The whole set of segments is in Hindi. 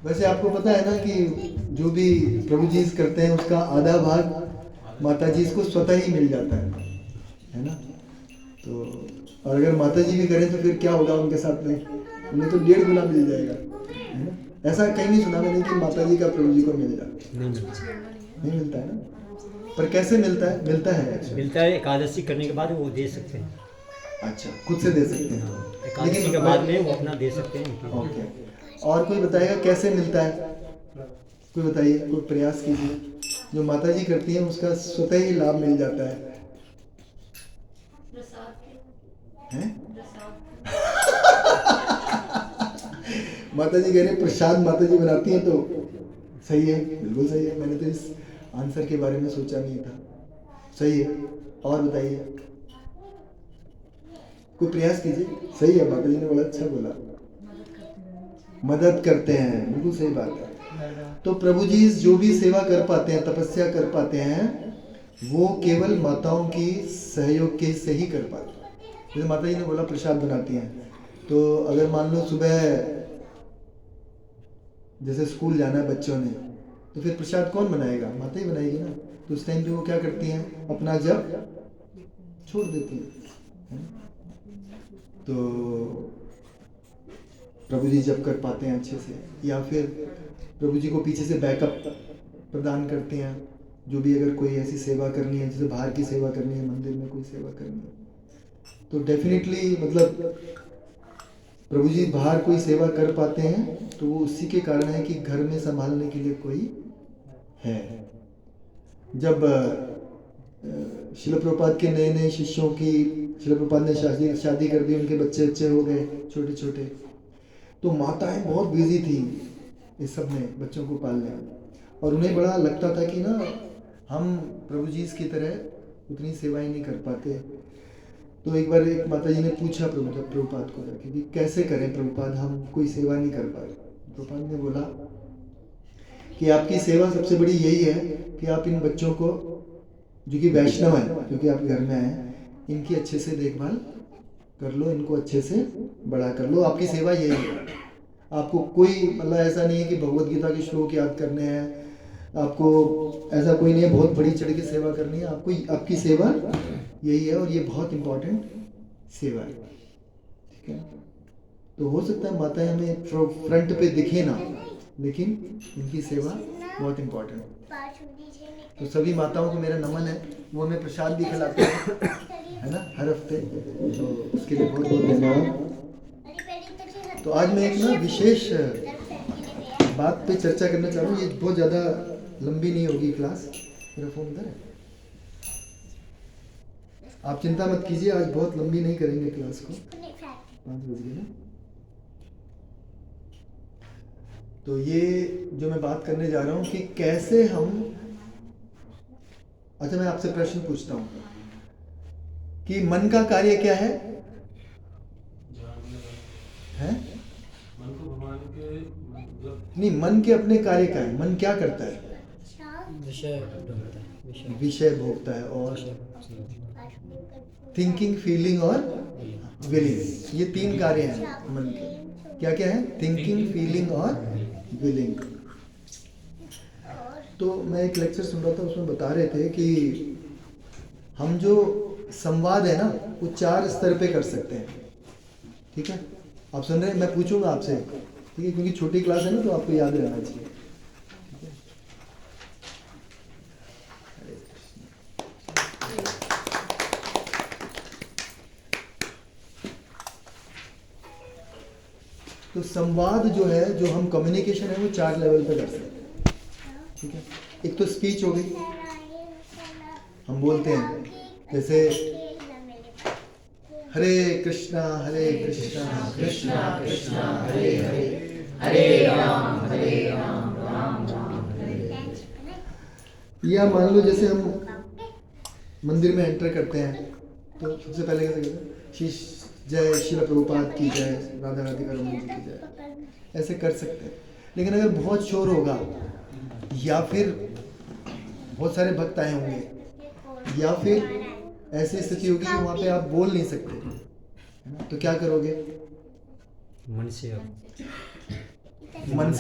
वैसे आपको पता है ना कि जो भी प्रभु जी करते हैं उसका आधा भाग माता जी को स्वतः ही मिल जाता है ना। तो और अगर माता जी भी करें तो फिर क्या होगा उनके साथ में, उन्हें तो 1.5 गुना मिल जाएगा, है ना। ऐसा कहीं नहीं सुना मैंने कि माता जी का प्रभु जी को मिल जाए, नहीं मिलता। नहीं मिलता है ना। पर कैसे मिलता है, मिलता है एक्चुअली। मिलता है एकादशी करने के बाद वो दे सकते हैं। अच्छा, खुद से दे सकते हाँ, हैं, एकादशी लेकिन के बाद में वो अपना दे सकते हैं। ओके। और कोई बताएगा कैसे मिलता है, कोई बताइए, कोई प्रयास कीजिए। जो माता जी करती हैं उसका स्वतः ही लाभ मिल जाता है? माता जी कह रहे हैं प्रसाद माता जी बनाती हैं, तो सही है, बिल्कुल सही है। मैंने तो इस आंसर के बारे में सोचा नहीं था, सही है। और बताइए, कोई प्रयास कीजिए। सही है, माता जी ने बड़ा अच्छा बोला, मदद करते हैं, बिल्कुल सही बात है। तो प्रभु जी जो भी सेवा कर पाते हैं, तपस्या कर पाते हैं, वो केवल माताओं की सहयोग के से ही कर पाते हैं। जैसे माता जी ने बोला प्रसाद बनाती हैं, तो अगर मान लो सुबह जैसे स्कूल जाना है बच्चों ने, तो फिर प्रसाद कौन बनाएगा, माता ही बनाएगी ना। तो उस टाइम पे वो क्या करती हैं, अपना जब छोड़ देती हैं। तो प्रभु जी जब कर पाते हैं अच्छे से, या फिर प्रभु जी को पीछे से बैकअप प्रदान करते हैं। जो भी अगर कोई ऐसी सेवा करनी है, जैसे बाहर की सेवा करनी है, मंदिर में कोई सेवा करनी है, तो डेफिनेटली मतलब प्रभु जी बाहर कोई सेवा कर पाते हैं तो वो उसी के कारण है कि घर में संभालने के लिए कोई है। जब शिल प्रभुपाद के नए नए शिष्यों की शिल प्रभुपाद ने शादी कर दी, उनके बच्चे अच्छे हो गए छोटे छोटे, तो माताएं बहुत बिजी थी इस सब में, बच्चों को पालने में। और उन्हें बड़ा लगता था कि ना हम प्रभु जी की तरह उतनी सेवाएं नहीं कर पाते। तो एक बार एक माता जी ने पूछा प्रभुपाद को जाके कि कैसे करें प्रभुपाद, हम कोई सेवा नहीं कर पा रहे। प्रभुपाद ने बोला कि आपकी सेवा सबसे बड़ी यही है कि आप इन बच्चों को, जो कि वैष्णव है, जो कि आपके घर में आए, इनकी अच्छे से देखभाल कर लो, इनको अच्छे से बड़ा कर लो। आपकी सेवा यही है। आपको कोई मतलब ऐसा नहीं है कि भगवत गीता के श्लोक याद करने हैं, आपको ऐसा कोई नहीं है बहुत बड़ी चढ़ के सेवा करनी है। आपको आपकी सेवा यही है, और ये बहुत इम्पोर्टेंट सेवा है, ठीक है। तो हो सकता है माताएं हमें फ्रंट पे दिखे ना, लेकिन इनकी सेवा बहुत इम्पोर्टेंट है। तो सभी माताओं को मेरा नमन है, वो हमें प्रसाद भी खिलाते हैं, है ना, हर हफ्ते। तो उसके लिए बहुत बहुत धन्यवाद। तो आज मैं एक ना विशेष बात पे चर्चा करना चाह रहा हूँ। ये बहुत ज़्यादा लंबी नहीं होगी क्लास। मेरा फ़ोन इधर है, आप चिंता मत कीजिए, आज बहुत लंबी नहीं करेंगे क्लास को। 5 बज गए ना। तो ये जो मैं बात करने जा रहा हूँ कि कैसे हम, अच्छा मैं आपसे प्रश्न पूछता हूँ कि मन का कार्य क्या है? हैं? मन को भगवान के मतलब नहीं, मन के अपने कार्य का है। मन क्या करता है? विषय ढूंढता है, विषय भोगता है, और थिंकिंग, फीलिंग और विलिंग, ये 3 कार्य हैं मन के। क्या क्या है? थिंकिंग, फीलिंग और विलिंग। तो मैं एक लेक्चर सुन रहा था, उसमें बता रहे थे कि हम जो संवाद है ना वो 4 स्तर पे कर सकते हैं, ठीक है। आप सुन रहे हैं, मैं पूछूंगा आपसे, ठीक है, क्योंकि छोटी क्लास है ना तो आपको याद रहना चाहिए, ठीक है। हरे कृष्ण। तो संवाद जो है, जो हम कम्युनिकेशन है, वो 4 लेवल पे कर सकते हैं, ठीक है। एक तो स्पीच हो गई, हम बोलते हैं, जैसे हरे कृष्णा कृष्णा कृष्णा हरे हरे, हरे राम राम राम हरे हरे। या मान लो जैसे हम मंदिर में एंटर करते हैं तो सबसे पहले कैसे करते हैं, शीश जय शिल प्रभुपाद की जय, राधा राधिका रमन जी की जय, ऐसे कर सकते हैं। लेकिन अगर बहुत शोर होगा, या फिर बहुत सारे भक्त आए होंगे, या फिर ऐसी स्थिति होगी कि वहाँ पे आप बोल नहीं सकते, है ना, तो क्या करोगे? मन से मन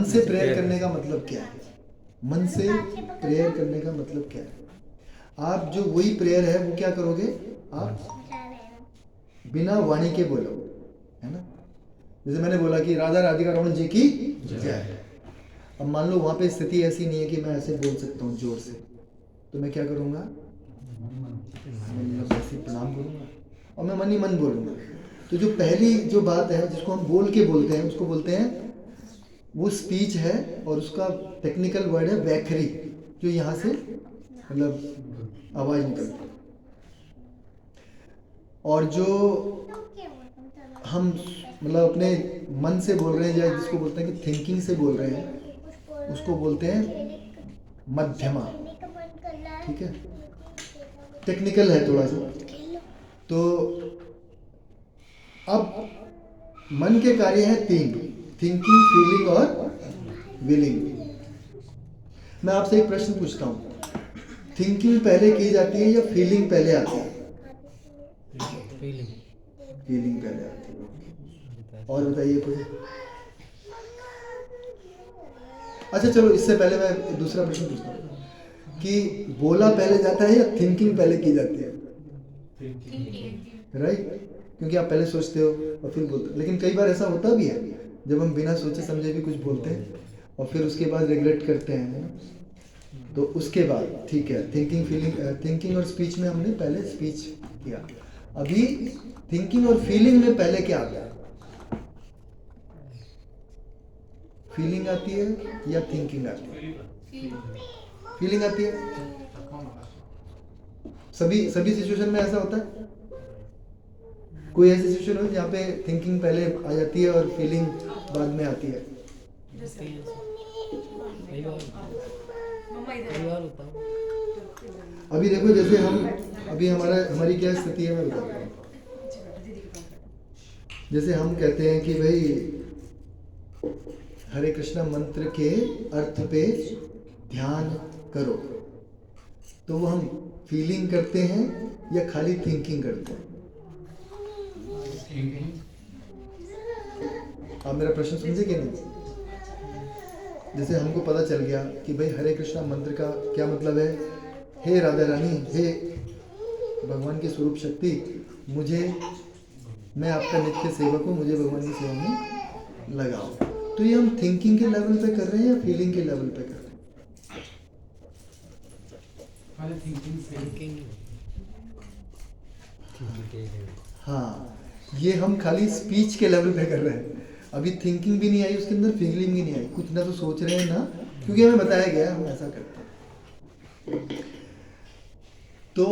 से प्रेयर करने का मतलब क्या है? मन से प्रेयर करने का मतलब क्या है? आप जो वही प्रेयर है वो क्या करोगे? आप बिना वाणी के बोलोगे, है ना? जैसे मैंने बोला कि राधा राधिका रमन जी की जय। अब मान लो वहां पे स्थिति ऐसी नहीं है कि मैं ऐसे बोल सकता हूँ जोर से, तो मैं क्या करूँगा? मतलब ऐसे प्रणाम करूँगा और मैं मन ही मन बोलूँगा। तो जो पहली जो बात है जिसको हम बोल के बोलते हैं उसको बोलते हैं, वो स्पीच है और उसका टेक्निकल वर्ड है वैखरी, जो यहाँ से मतलब आवाज निकलती है। और जो हम मतलब अपने मन से बोल रहे हैं या जिसको बोलते हैं कि थिंकिंग से बोल रहे हैं, उसको बोलते हैं मध्यमा। ठीक है, टेक्निकल है थोड़ा सा। तो अब मन के कार्य है 3, थिंकिंग, फीलिंग और विलिंग। मैं आपसे एक प्रश्न पूछता हूँ, थिंकिंग पहले की जाती है या फीलिंग पहले आती है? फीलिंग पहले आती है। और बताइए कोई? अच्छा चलो, इससे पहले मैं दूसरा प्रश्न पूछता हूँ कि बोला पहले जाता है या थिंकिंग पहले की जाती है? राइट, क्योंकि आप पहले सोचते हो और फिर बोलते हो। लेकिन कई बार ऐसा होता भी है जब हम बिना सोचे समझे भी कुछ बोलते हैं और फिर उसके बाद रिग्रेट करते हैं, है ना? तो उसके बाद ठीक है, थिंकिंग, फीलिंग, थिंकिंग और स्पीच में हमने पहले स्पीच किया। अभी थिंकिंग और फीलिंग में पहले क्या आता है? फीलिंग आती है या थिंकिंग आती है? फीलिंग आती है। सभी सिचुएशन में ऐसा होता है? कोई ऐसी सिचुएशन हो जहाँ पे थिंकिंग पहले आ जाती है और फीलिंग बाद में आती है? अभी देखो, जैसे अभी हमारी क्या स्थिति है मैं बताता हूँ। जैसे हम कहते हैं कि भाई हरे कृष्णा मंत्र के अर्थ पे ध्यान करो, तो वो हम फीलिंग करते हैं या खाली थिंकिंग करते हैं? आप मेरा प्रश्न समझे कि नहीं? जैसे हमको पता चल गया कि भाई हरे कृष्णा मंत्र का क्या मतलब है, हे राधा रानी, हे भगवान की स्वरूप शक्ति, मैं आपका नित्य सेवक हूँ, मुझे भगवान की सेवा में लगाओ। तो ये हम थिंकिंग के लेवल पे कर रहे हैं या फीलिंग के लेवल पे कर रहे हैं? हाँ, ये हम खाली स्पीच के लेवल पे कर रहे हैं। अभी थिंकिंग भी नहीं आई उसके अंदर, फीलिंग भी नहीं आई, कुछ ना तो सोच रहे हैं ना, क्योंकि हमें बताया गया हम ऐसा करते हैं। तो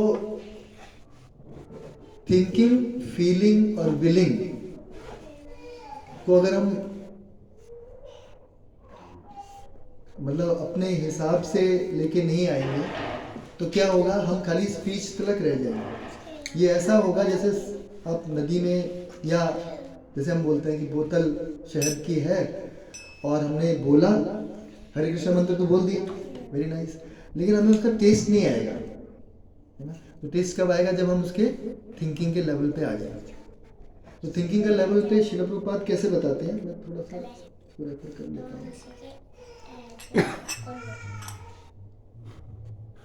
थिंकिंग, फीलिंग और विलिंग को अगर हम मतलब अपने हिसाब से लेके नहीं आएंगे तो क्या होगा? हम खाली स्पीच तक रह जाएंगे। ये ऐसा होगा जैसे आप नदी में, या जैसे हम बोलते हैं कि बोतल शहद की है और हमने बोला हरे कृष्ण मंत्र तो बोल दिया, वेरी नाइस, लेकिन हमें उसका टेस्ट नहीं आएगा, है ना? तो टेस्ट कब आएगा? जब हम उसके थिंकिंग के लेवल पे आ जाएंगे। तो थिंकिंग के लेवल पे श्रील प्रभुपाद कैसे बताते हैं? मैं थोड़ा सा रेफर कर लेता हूँ।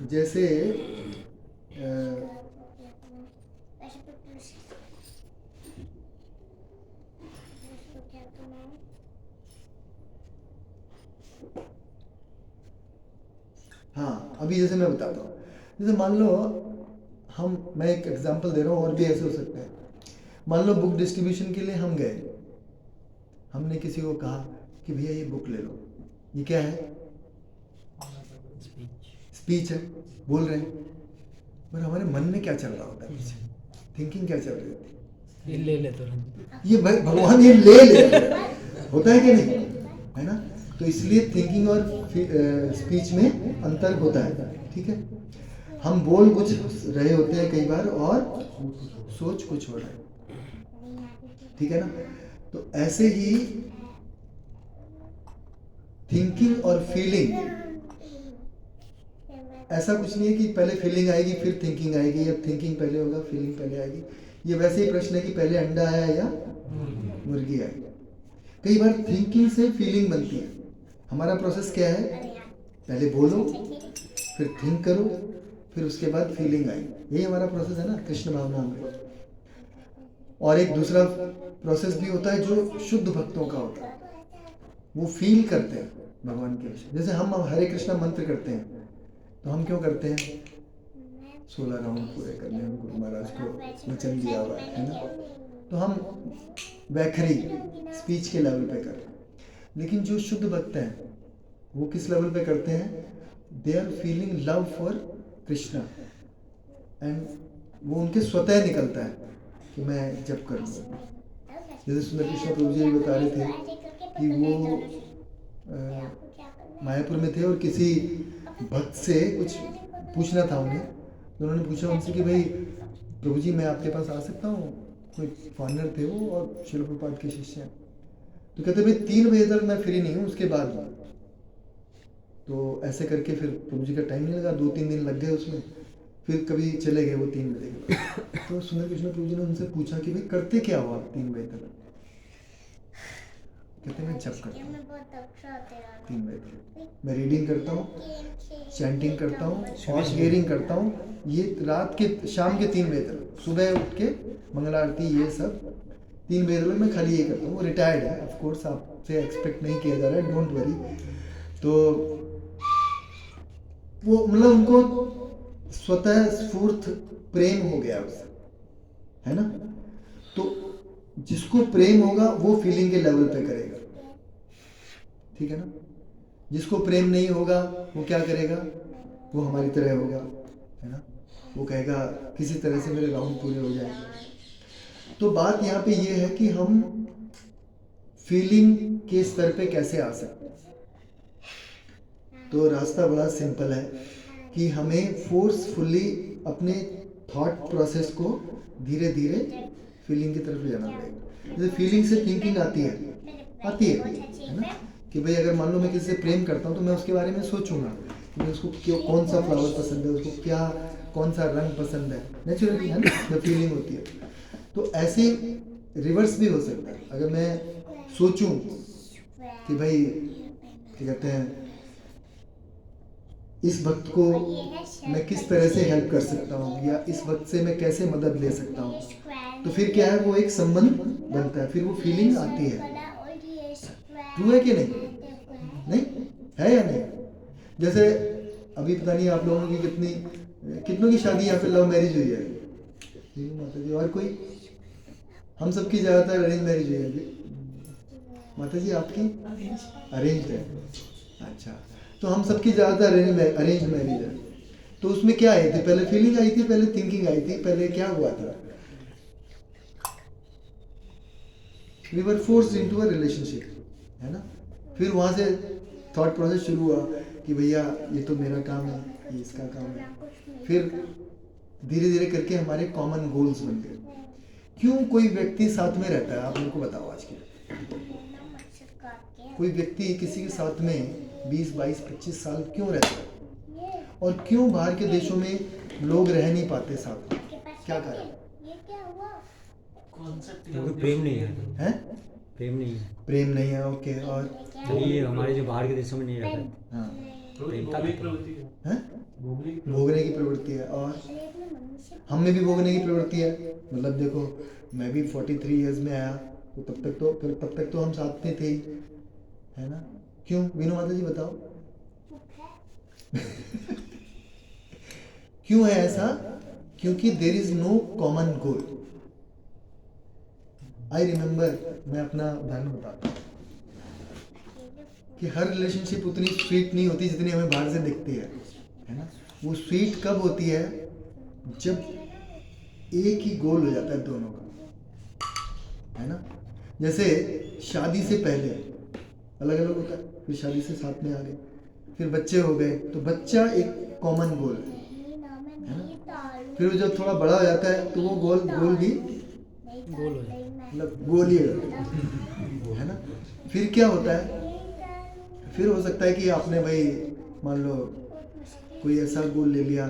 जैसे हाँ, अभी जैसे मैं बताता हूँ, जैसे मान लो मैं एक एग्जांपल दे रहा हूँ, और भी ऐसे हो सकते हैं। मान लो बुक डिस्ट्रीब्यूशन के लिए हम गए, हमने किसी को कहा कि भैया ये बुक ले लो। ये क्या है? स्पीच है, बोल रहे हैं, पर हमारे मन में क्या चल रहा होता है पीछे? थिंकिंग क्या चल रही होती है? ये ले ले तुरंत, ये भगवान ये ले होता है कि नहीं, है ना? तो इसलिए थिंकिंग और स्पीच में अंतर होता है। ठीक है, हम बोल कुछ रहे होते हैं कई बार और सोच कुछ हो रहा है, ठीक है ना? तो ऐसे ही थिंकिंग और फीलिंग, ऐसा कुछ नहीं है कि पहले फीलिंग आएगी फिर थिंकिंग आएगी, या थिंकिंग पहले होगा फीलिंग पहले आएगी। ये वैसे ही प्रश्न है कि पहले अंडा आया या मुर्गी आई। कई बार थिंकिंग से फीलिंग बनती है। हमारा प्रोसेस क्या है, पहले बोलो, फिर थिंक करो, फिर उसके बाद फीलिंग आई। यही हमारा प्रोसेस है ना कृष्ण भावना में। और एक दूसरा प्रोसेस भी होता है जो शुद्ध भक्तों का होता है, वो फील करते हैं भगवान के विषय। जैसे हम हरे कृष्णा मंत्र करते हैं तो हम क्यों करते हैं, 16 राउंड पूरे करने हैं, गुरु महाराज को वचन दिया हुआ है ना, तो हम वैखरी स्पीच के लेवल पे करते हैं। लेकिन जो शुद्ध भक्त हैं वो किस लेवल पे करते हैं, they are feeling love for Krishna and वो उनके स्वतः निकलता है कि मैं जप करूँगा। जैसे सुंदर कृष्ण प्रभु जी बता रहे थे कि वो मायापुर में थे और किसी भक्त से कुछ पूछना था उन्हें, तो उन्होंने पूछा उनसे कि भाई प्रभु जी मैं आपके पास आ सकता हूँ। कोई फॉरनर थे वो और श्रील प्रभुपाद के शिष्य हैं। तो कहते भाई 3 बजे तक मैं फ्री नहीं हूँ, उसके बाद। तो ऐसे करके फिर प्रभु जी का टाइम नहीं लगा, 2-3 दिन लग गए उसमें, फिर कभी चले गए वो 3 बजे के बाद। तो सुंदर कृष्ण प्रभु जी ने उनसे पूछा कि भाई करते क्या हो आप 3 बजे तक? कहते मैं जप करता हूँ 3 बजे तक, मैं रीडिंग करता हूँ, चैंटिंग करता हूँ और शेयरिंग करता हूँ, ये रात के शाम के 3 बजे तक। सुबह उठ के मंगल आरती ये सब 3 बजे तक मैं खाली ये करता हूँ। वो रिटायर्ड है, ऑफ कोर्स आपसे एक्सपेक्ट नहीं किया जा रहा है, डोंट वरी। तो वो मतलब उनको स्वतः स्फूर्त प्रेम हो गया उससे, है ना। तो जिसको प्रेम होगा वो फीलिंग के लेवल पे करेगा, ठीक है ना। जिसको प्रेम नहीं होगा वो क्या करेगा, वो हमारी तरह होगा, है ना। वो कहेगा किसी तरह से मेरे राउंड पूरे हो जाए। तो बात यहाँ पे ये है कि हम फीलिंग के स्तर पे कैसे आ सकते हैं। तो रास्ता बड़ा सिंपल है कि हमें फोर्सफुली अपने थॉट प्रोसेस को धीरे धीरे फीलिंग की तरफ ले जाना पड़ेगा। जैसे फीलिंग से थिंकिंग आती है ना, कि भाई अगर मान लो मैं किसी से प्रेम करता हूँ तो मैं उसके बारे में सोचूंगा कि उसको क्यों, कौन सा फ्लावर पसंद है, उसको क्या कौन सा रंग पसंद है, नेचुरली है ना, जब फीलिंग होती है। तो ऐसे रिवर्स भी हो सकता है। अगर मैं सोचूं कि भाई क्या कहते हैं, इस वक्त को मैं किस तरह से हेल्प कर सकता हूँ या इस वक्त से मैं कैसे मदद ले सकता हूँ, तो फिर क्या है, वो एक संबंध बनता है, फिर वो फीलिंग आती है। ट्रू है कि नहीं, नहीं है या नहीं। जैसे अभी पता नहीं आप लोगों की कितनों की शादी या फिर लव मैरिज हुई है माता जी, और कोई? हम सबकी ज़्यादातर अरेंज मैरिज हुई है माता जी, आपकी अरेंज है। अच्छा, तो हम सबकी ज़्यादातर अरेंज मैरिज है। तो उसमें क्या आई थी, पहले फीलिंग आई थी, पहले थिंकिंग आई थी, पहले क्या हुआ था, we were forced into a relationship, है ना। फिर वहाँ से थॉट प्रोसेस शुरू हुआ कि भैया ये तो मेरा काम है, ये इसका काम है। फिर धीरे धीरे करके हमारे कॉमन गोल्स बन गए। क्यों कोई व्यक्ति साथ में रहता है, आप मेरे को बताओ। आज के कोई व्यक्ति किसी के साथ में 20, 22, 25 साल क्यों रहता है, और क्यों बाहर के देशों में लोग रह नहीं पाते साथ में, क्या कारण? क्योंकि प्रेम नहीं है, प्रेम नहीं है, प्रेम नहीं है। ओके, और तो ये हमारे जो बाहर के देशों में नहीं रहता। हाँ, भोगने भोगने की प्रवृत्ति है। की प्रवृत्ति है, और हम में भी भोगने की प्रवृत्ति है। मतलब देखो, मैं भी 43 इयर्स में आया, तो तब तक तो हम साथ में थे ही, है ना। क्यों वीनू माता जी बताओ? क्यों है ऐसा? क्योंकि there is no common goal. I remember, मैं अपना उदाहरण बताता हूँ कि हर रिलेशनशिप उतनी स्वीट नहीं होती जितनी हमें बाहर से दिखती है ना। वो स्वीट कब होती है, जब एक ही गोल हो जाता है दोनों का, है ना। जैसे शादी से पहले अलग अलग होता है, फिर शादी से साथ में आ गए, फिर बच्चे हो गए, तो बच्चा एक कॉमन गोल है ना। फिर जब थोड़ा बड़ा हो जाता है तो वो गोल भी गोल हो जाए, मतलब गोल ही है ना। फिर क्या होता है, फिर हो सकता है कि आपने भाई मान लो कोई ऐसा गोल ले लिया,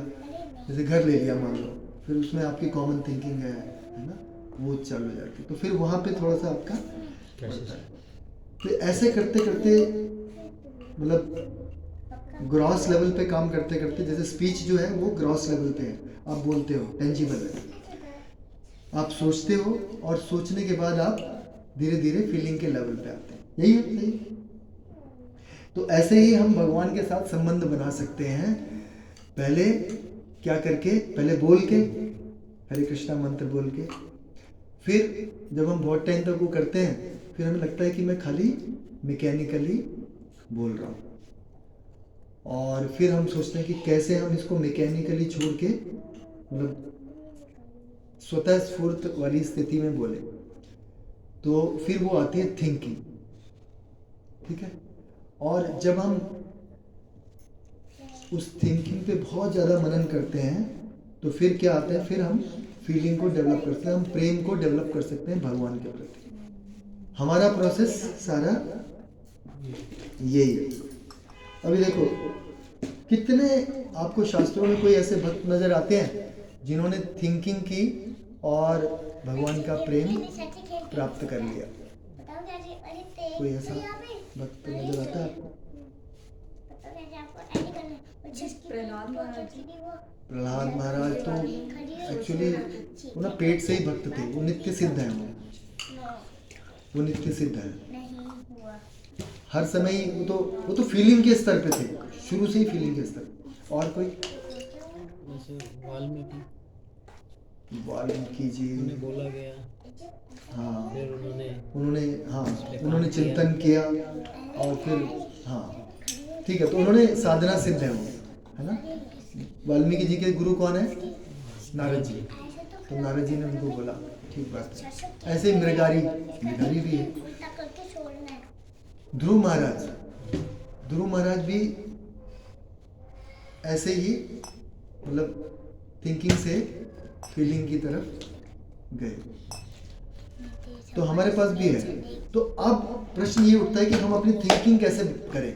जैसे घर ले लिया मान लो, फिर उसमें आपकी कॉमन थिंकिंग है ना, वो चालू हो जाती है। तो फिर वहाँ पे थोड़ा सा आपका कैसे तो ऐसे करते करते मतलब ग्रॉस लेवल पे काम करते करते, जैसे स्पीच जो है वो ग्रॉस लेवल पे है, आप बोलते हो, टेंजिबल है, आप सोचते हो और सोचने के बाद आप धीरे धीरे फीलिंग के लेवल पे आते हैं, यही है सही। तो ऐसे ही हम भगवान के साथ संबंध बना सकते हैं, पहले क्या करके, पहले बोल के हरे कृष्णा मंत्र बोल के, फिर जब हम बहुत टाइम तक वो करते हैं फिर हमें लगता है कि मैं खाली मैकेनिकली बोल रहा हूँ, और फिर हम सोचते हैं कि कैसे हम इसको मैकेनिकली छोड़ के मतलब स्वतः स्फूर्त वाली स्थिति में बोले। तो फिर वो आती है थिंकिंग, ठीक है। और जब हम उस थिंकिंग पे बहुत ज़्यादा मनन करते हैं तो फिर क्या आता है, फिर हम फीलिंग को डेवलप करते हैं, हम प्रेम को डेवलप कर सकते हैं भगवान के प्रति। हमारा प्रोसेस सारा यही है। अभी देखो कितने आपको शास्त्रों में कोई ऐसे भक्त नजर आते हैं जिन्होंने थिंकिंग की और भगवान का प्रेम प्राप्त कर लिया। कोई ऐसा भक्त नजर आता है आपको? प्रहलाद महाराज तो एक्चुअली वो ना पेट से ही भक्त थे, वो नित्य सिद्ध है, वो नित्य सिद्ध है, हर समय ही वो तो फीलिंग के स्तर पे थे, शुरू से ही फीलिंग के स्तर। और कोई वाल्मीकि जी बोला गया, हाँ, फिर उन्होंने चिंतन किया और फिर हाँ ठीक है, तो उन्होंने साधना सिद्ध है वो, है ना। वाल्मीकि जी के गुरु कौन है? नारद जी। तो नारद जी ने उनको बोला ठीक बात है। ऐसे मृगारी भी है। ध्रुव महाराज भी ऐसे ही मतलब थिंकिंग से फीलिंग की तरफ गए। तो हमारे पास भी है। तो अब प्रश्न ये उठता है कि हम अपनी थिंकिंग कैसे करें,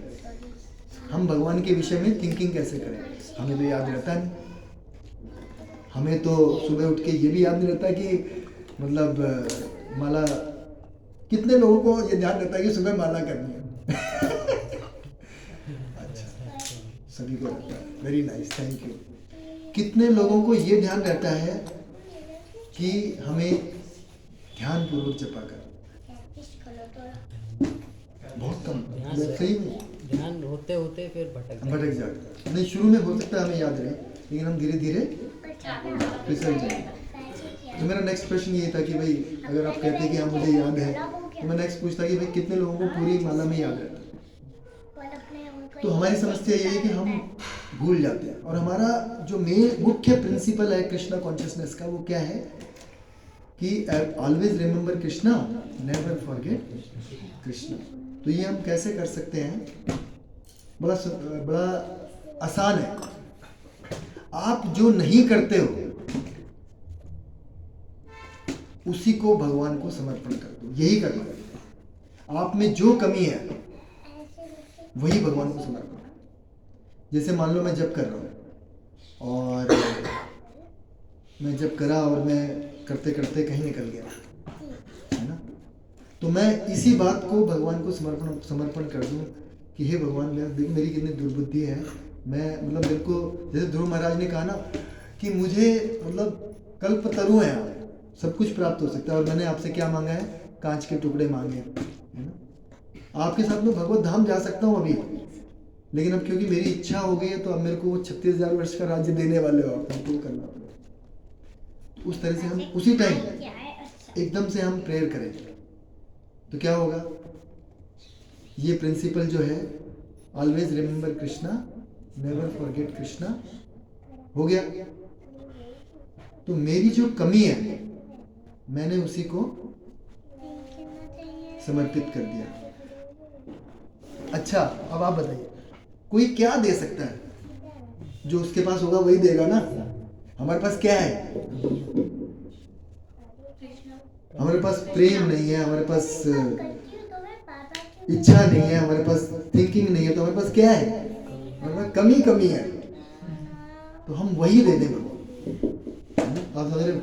हम भगवान के विषय में थिंकिंग कैसे करें। हमें तो याद रहता नहीं, हमें तो सुबह उठ के ये भी याद नहीं रहता कि मतलब माला, कितने लोगों को ये ध्यान रहता है कि सुबह माला करनी है? अच्छा, सभी को रहता है, वेरी नाइस, थैंक यू। कितने लोगों को ये ध्यान रहता है कि हमें ध्यान पूर्वक जपा कर? बहुत कम, सही में ध्यान होते होते फिर भटक जाते। नहीं, शुरू में हो सकता है हमें याद रहे, लेकिन हम धीरे धीरे फिसल जाएंगे। तो मेरा नेक्स्ट प्रश्न ये था कि भाई अगर आप कहते हैं कि हाँ मुझे याद है, तो मैं नेक्स्ट पूछता कि भाई कितने लोगों को पूरी माला में याद रहता है? तो हमारी समस्या ये है कि हम भूल जाते हैं। और हमारा जो मुख्य प्रिंसिपल है कृष्णा कॉन्शियसनेस का, वो क्या है कि always remember Krishna, never forget Krishna. तो ये हम कैसे कर सकते हैं? बड़ा आसान है। आप जो नहीं करते हो उसी को भगवान को समर्पण कर दो, यही करना है। आप में जो कमी है वही भगवान को समर्पण। जैसे मान लो मैं जप कर रहा हूँ और मैं जप करा और मैं करते करते कहीं निकल गया, है ना, तो मैं इसी बात को भगवान को समर्पण कर दूं कि हे भगवान, मेरी कितनी दुर्बुद्धि है। मैं मतलब मेरे को, जैसे ध्रुव महाराज ने कहा ना कि मुझे मतलब कल्पतरु है आप, सब कुछ प्राप्त हो सकता है और मैंने आपसे क्या मांगा है? कांच के टुकड़े मांगे, है ना। आपके साथ में भगवत धाम जा सकता हूँ अभी, लेकिन अब क्योंकि मेरी इच्छा हो गई है तो अब मेरे को 36,000 वर्ष का राज्य देने वाले हो आप, हमको करना पड़ेगा। उस तरह से हम उसी टाइम एकदम से हम प्रेयर करें तो क्या होगा? ये प्रिंसिपल जो है always remember Krishna, never forget Krishna हो गया। तो मेरी जो कमी है मैंने उसी को समर्पित कर दिया। अच्छा, अब आप बताइए कोई क्या दे सकता है? जो उसके पास होगा वही देगा ना। हमारे पास क्या है? हमारे पास प्रेम नहीं है, हमारे पास इच्छा नहीं है, हमारे पास थिंकिंग नहीं है, तो हमारे पास क्या है? हमारे पास कमी है। तो हम वही दे दें भगवान। आप समझ रहे हो?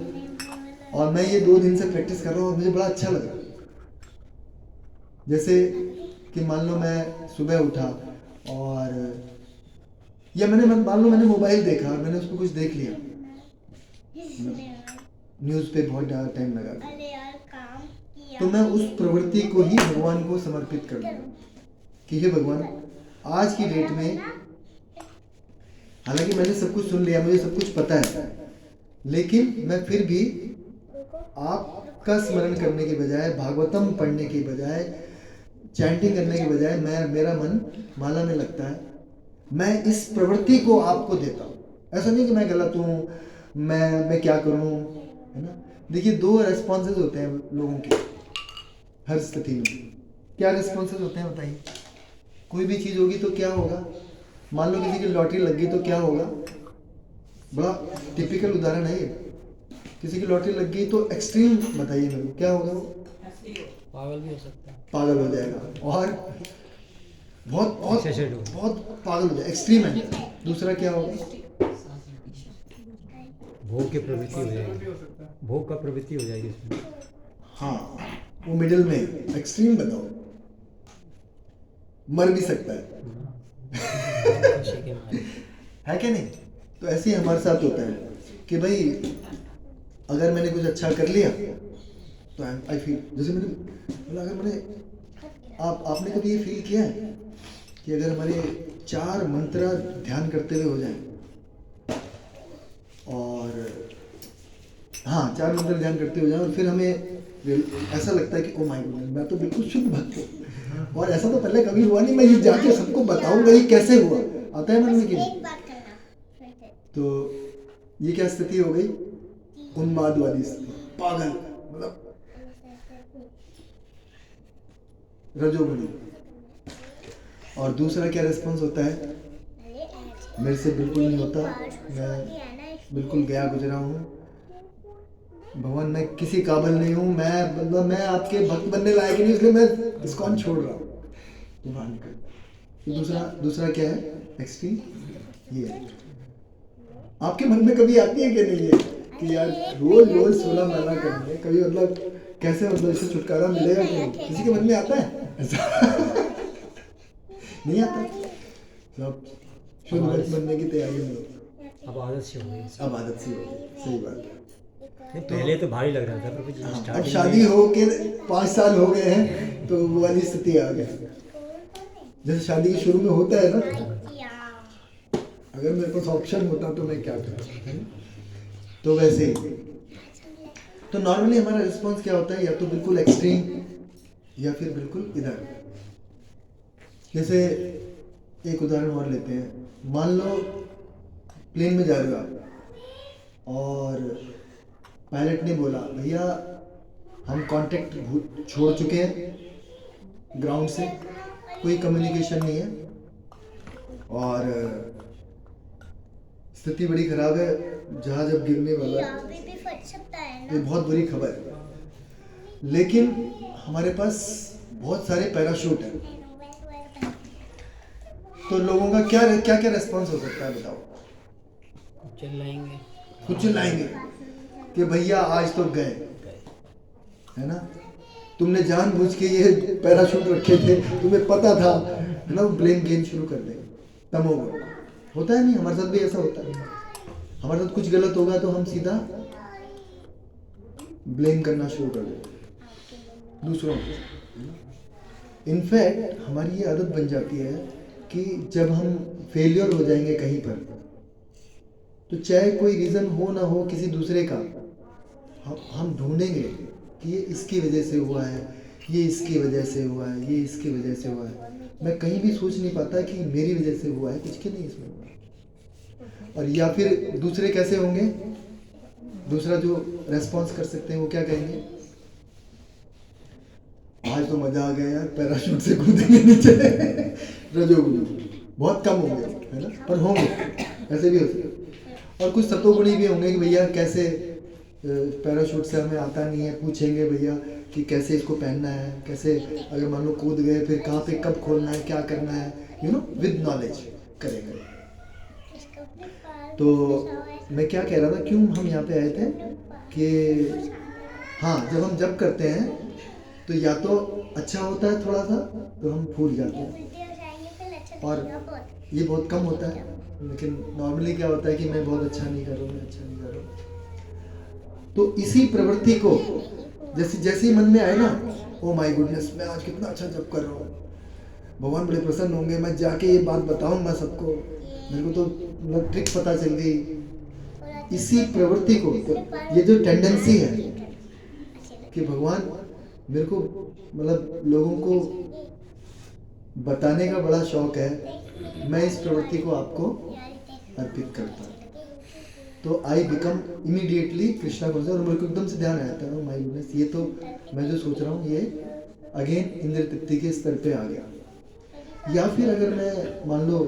और मैं ये 2 दिन से प्रैक्टिस कर रहा हूँ और मुझे बड़ा अच्छा लगा। जैसे कि मान लो मैं सुबह उठा और या मान लो मैंने मोबाइल देखा और मैंने उसको कुछ देख लिया, न्यूज़ पे बहुत ज़्यादा टाइम लगा, तो मैं उस प्रवृत्ति को ही भगवान को समर्पित कर दूँ कि हे भगवान, आज की डेट में हालांकि मैंने सब कुछ सुन लिया, मुझे सब कुछ पता है, लेकिन मैं फिर भी आपका स्मरण करने के बजाय, भागवतम पढ़ने के बजाय, चैंटिंग करने के बजाय मेरा मन माला में लगता है। मैं इस प्रवृत्ति को आपको देता हूँ। ऐसा नहीं कि मैं गलत हूँ, मैं क्या करूँ, है ना। देखिए, दो रेस्पॉन्सेज होते हैं लोगों के हर स्थिति में। क्या रेस्पॉन्सेज होते हैं बताइए। कोई भी चीज़ होगी तो क्या होगा, मान लो किसी की लॉटरी लग गई तो क्या होगा। बड़ा टिपिकल उदाहरण है ये। किसी की लॉटरी लग गई तो एक्सट्रीम बताइए मेरे को, क्या होगा। वो पागल भी हो सकता है, पागल हो जाएगा और बहुत बहुत बहुत पागल हो जाएगा, एक्सट्रीम है। दूसरा क्या होगा, भोग की प्रवृत्ति हो जाएगी, भोग का प्रवृत्ति हो जाएगी इसमें। हाँ, वो मिडिल में एक्सट्रीम बताओ, मर भी सकता है खुशी के मारे। है क्या नहीं। तो ऐसे ही हमारे साथ होता है कि भाई अगर मैंने कुछ अच्छा कर लिया तो आई फील, जैसे अगर मैंने आपने कभी ये फील किया है कि अगर हमारे 4 मंत्र ध्यान करते हुए हो जाए, और हाँ 4 मंत्र ध्यान करते हो जाए और फिर हमें ऐसा लगता है कि ओ माय गॉड, मैं तो बिल्कुल शुद्ध भक्त हूँ और ऐसा तो पहले कभी हुआ नहीं, मैं ये जाके सबको बताऊंगा ये कैसे हुआ। आता है मन में कि नहीं। तो ये क्या स्थिति हो गई, उन्माद वाली स्थिति, पागल, मतलब रजोगुणी। और दूसरा क्या रिस्पॉन्स होता है, मेरे से बिल्कुल नहीं होता, मैं बिल्कुल गया गुजरा हूँ भगवान, मैं किसी काबिल नहीं हूँ, मैं आपके भक्त बनने लायक नहीं, इसलिए मैं इस्कॉन छोड़ रहा हूँ। तो दूसरा क्या है, एक्सट्रीम। ये है आपके मन में कभी आती है कि नहीं है कि यार रोज रोज 16 माला करनी है, कभी मतलब कैसे, मतलब इससे छुटकारा मिलेगा कि नहीं, किसी के मन में आता है ऐसा नहीं आता। सब शुद्ध भक्त बनने की तैयारी में लोग, अब आदत से हो गई, अब आदत सी हो गई। सही बात है। नहीं, पहले तो भारी लग रहा था प्रभु जी, अब स्टार्टिंग शादी हो के 5 साल हो गए हैं तो वो वाली स्थिति आ गई, जैसे शादी के शुरू में होता है ना, अगर मेरे पास ऑप्शन होता तो मैं क्या करता, तो वैसे ही। तो नॉर्मली हमारा रिस्पॉन्स क्या होता है, या तो बिल्कुल एक्सट्रीम या फिर बिल्कुल इधर। जैसे एक उदाहरण और लेते हैं, मान लो प्लेन में जा रहे हो आप और पायलट ने बोला भैया हम कांटेक्ट छोड़ चुके हैं ग्राउंड से, कोई कम्युनिकेशन नहीं है और स्थिति बड़ी खराब है, जहाज अब गिरने वाला है, ये बहुत बुरी खबर है, लेकिन हमारे पास बहुत सारे पैराशूट हैं। तो लोगों का क्या रेस्पॉन्स हो सकता है बताओ। चिल्लाएंगे, कुछ चिल्लाएंगे कि भैया आज तो गए, है ना, तुमने जानबूझ के ये पैराशूट रखे थे, तुम्हें पता था, है ना, वो ब्लेम गेम शुरू कर देंगे। तमोगुण होता है नहीं, हमारे साथ भी ऐसा होता है। हमारे साथ कुछ गलत होगा तो हम सीधा ब्लेम करना शुरू कर देते दूसरों को। इनफैक्ट हमारी ये आदत बन जाती है कि जब हम फेलियर हो जाएंगे कहीं पर, तो चाहे कोई रीज़न हो ना हो किसी दूसरे का, हम ढूंढेंगे कि ये इसकी वजह से हुआ है, ये इसकी वजह से हुआ है, ये इसकी वजह से हुआ है। मैं कहीं भी सोच नहीं पाता कि मेरी वजह से हुआ है, कुछ के नहीं इसमें हुआ। और या फिर दूसरे कैसे होंगे, दूसरा जो रेस्पॉन्स कर सकते हैं वो क्या कहेंगे, आज तो मजा आ गया यार, पैराशूट से कूदेंगे नीचे रजोगुणी बहुत कम होंगे, है ना, पर होंगे, ऐसे भी हो सकते। और कुछ सतोगुणी भी होंगे कि भैया कैसे पैराशूट से हमें आता नहीं है, पूछेंगे भैया कि कैसे इसको पहनना है, कैसे अगर मान लो कूद गए फिर कहाँ पे कब खोलना है, क्या करना है, विद नॉलेज करेंगे। तो मैं क्या कह रहा था, क्यों हम यहाँ पे आए थे कि हाँ, जब हम जप करते हैं तो तो या तो अच्छा होता है थोड़ा सा तो हम फूल जाते हैं, और ये बहुत कम होता है। लेकिन नॉर्मली क्या होता है कि मैं बहुत अच्छा नहीं कर रहा हूँ, मैं अच्छा नहीं कर रहा हूँ। तो इसी प्रवृत्ति को जैसे जैसे ही मन में आए ना, ओ माय गुडनेस मैं आज कितना अच्छा जप कर रहा हूँ, भगवान बड़े प्रसन्न होंगे, मैं जाके ये बात बताऊंगा सबको, मेरे को तो मतलब ट्रिक पता चल गई। इसी प्रवृत्ति को, ये जो टेंडेंसी है कि भगवान मेरे को मतलब लोगों को बताने का बड़ा शौक है, मैं इस प्रवृत्ति को आपको अर्पित करता हूँ। तो I become immediately Krishna conscious. और मेरे को एकदम से ध्यान आया था, माय गुडनेस ये तो मैं जो सोच रहा हूँ ये अगेन इंद्र तृप्ति के स्तर पे आ गया। या फिर अगर मैं मान लो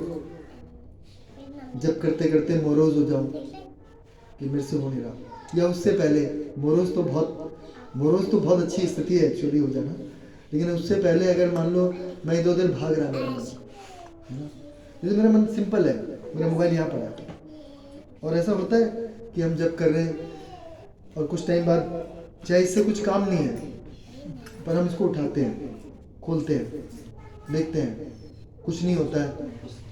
जब करते करते मोरोज हो जाऊं कि मेरे से हो नहीं रहा, या उससे पहले मोरोज तो बहुत अच्छी स्थिति है एक्चुअली हो जाना, लेकिन उससे पहले अगर मान लो मैं इधर उधर भाग रहा मेरा मन, है ना, जैसे मेरा मन सिंपल है, मेरा मोबाइल यहाँ पड़ा है, और ऐसा होता है कि हम जब कर रहे हैं और कुछ टाइम बाद चाहे इससे कुछ काम नहीं है पर हम इसको उठाते हैं, खोलते हैं, देखते हैं, कुछ नहीं होता है,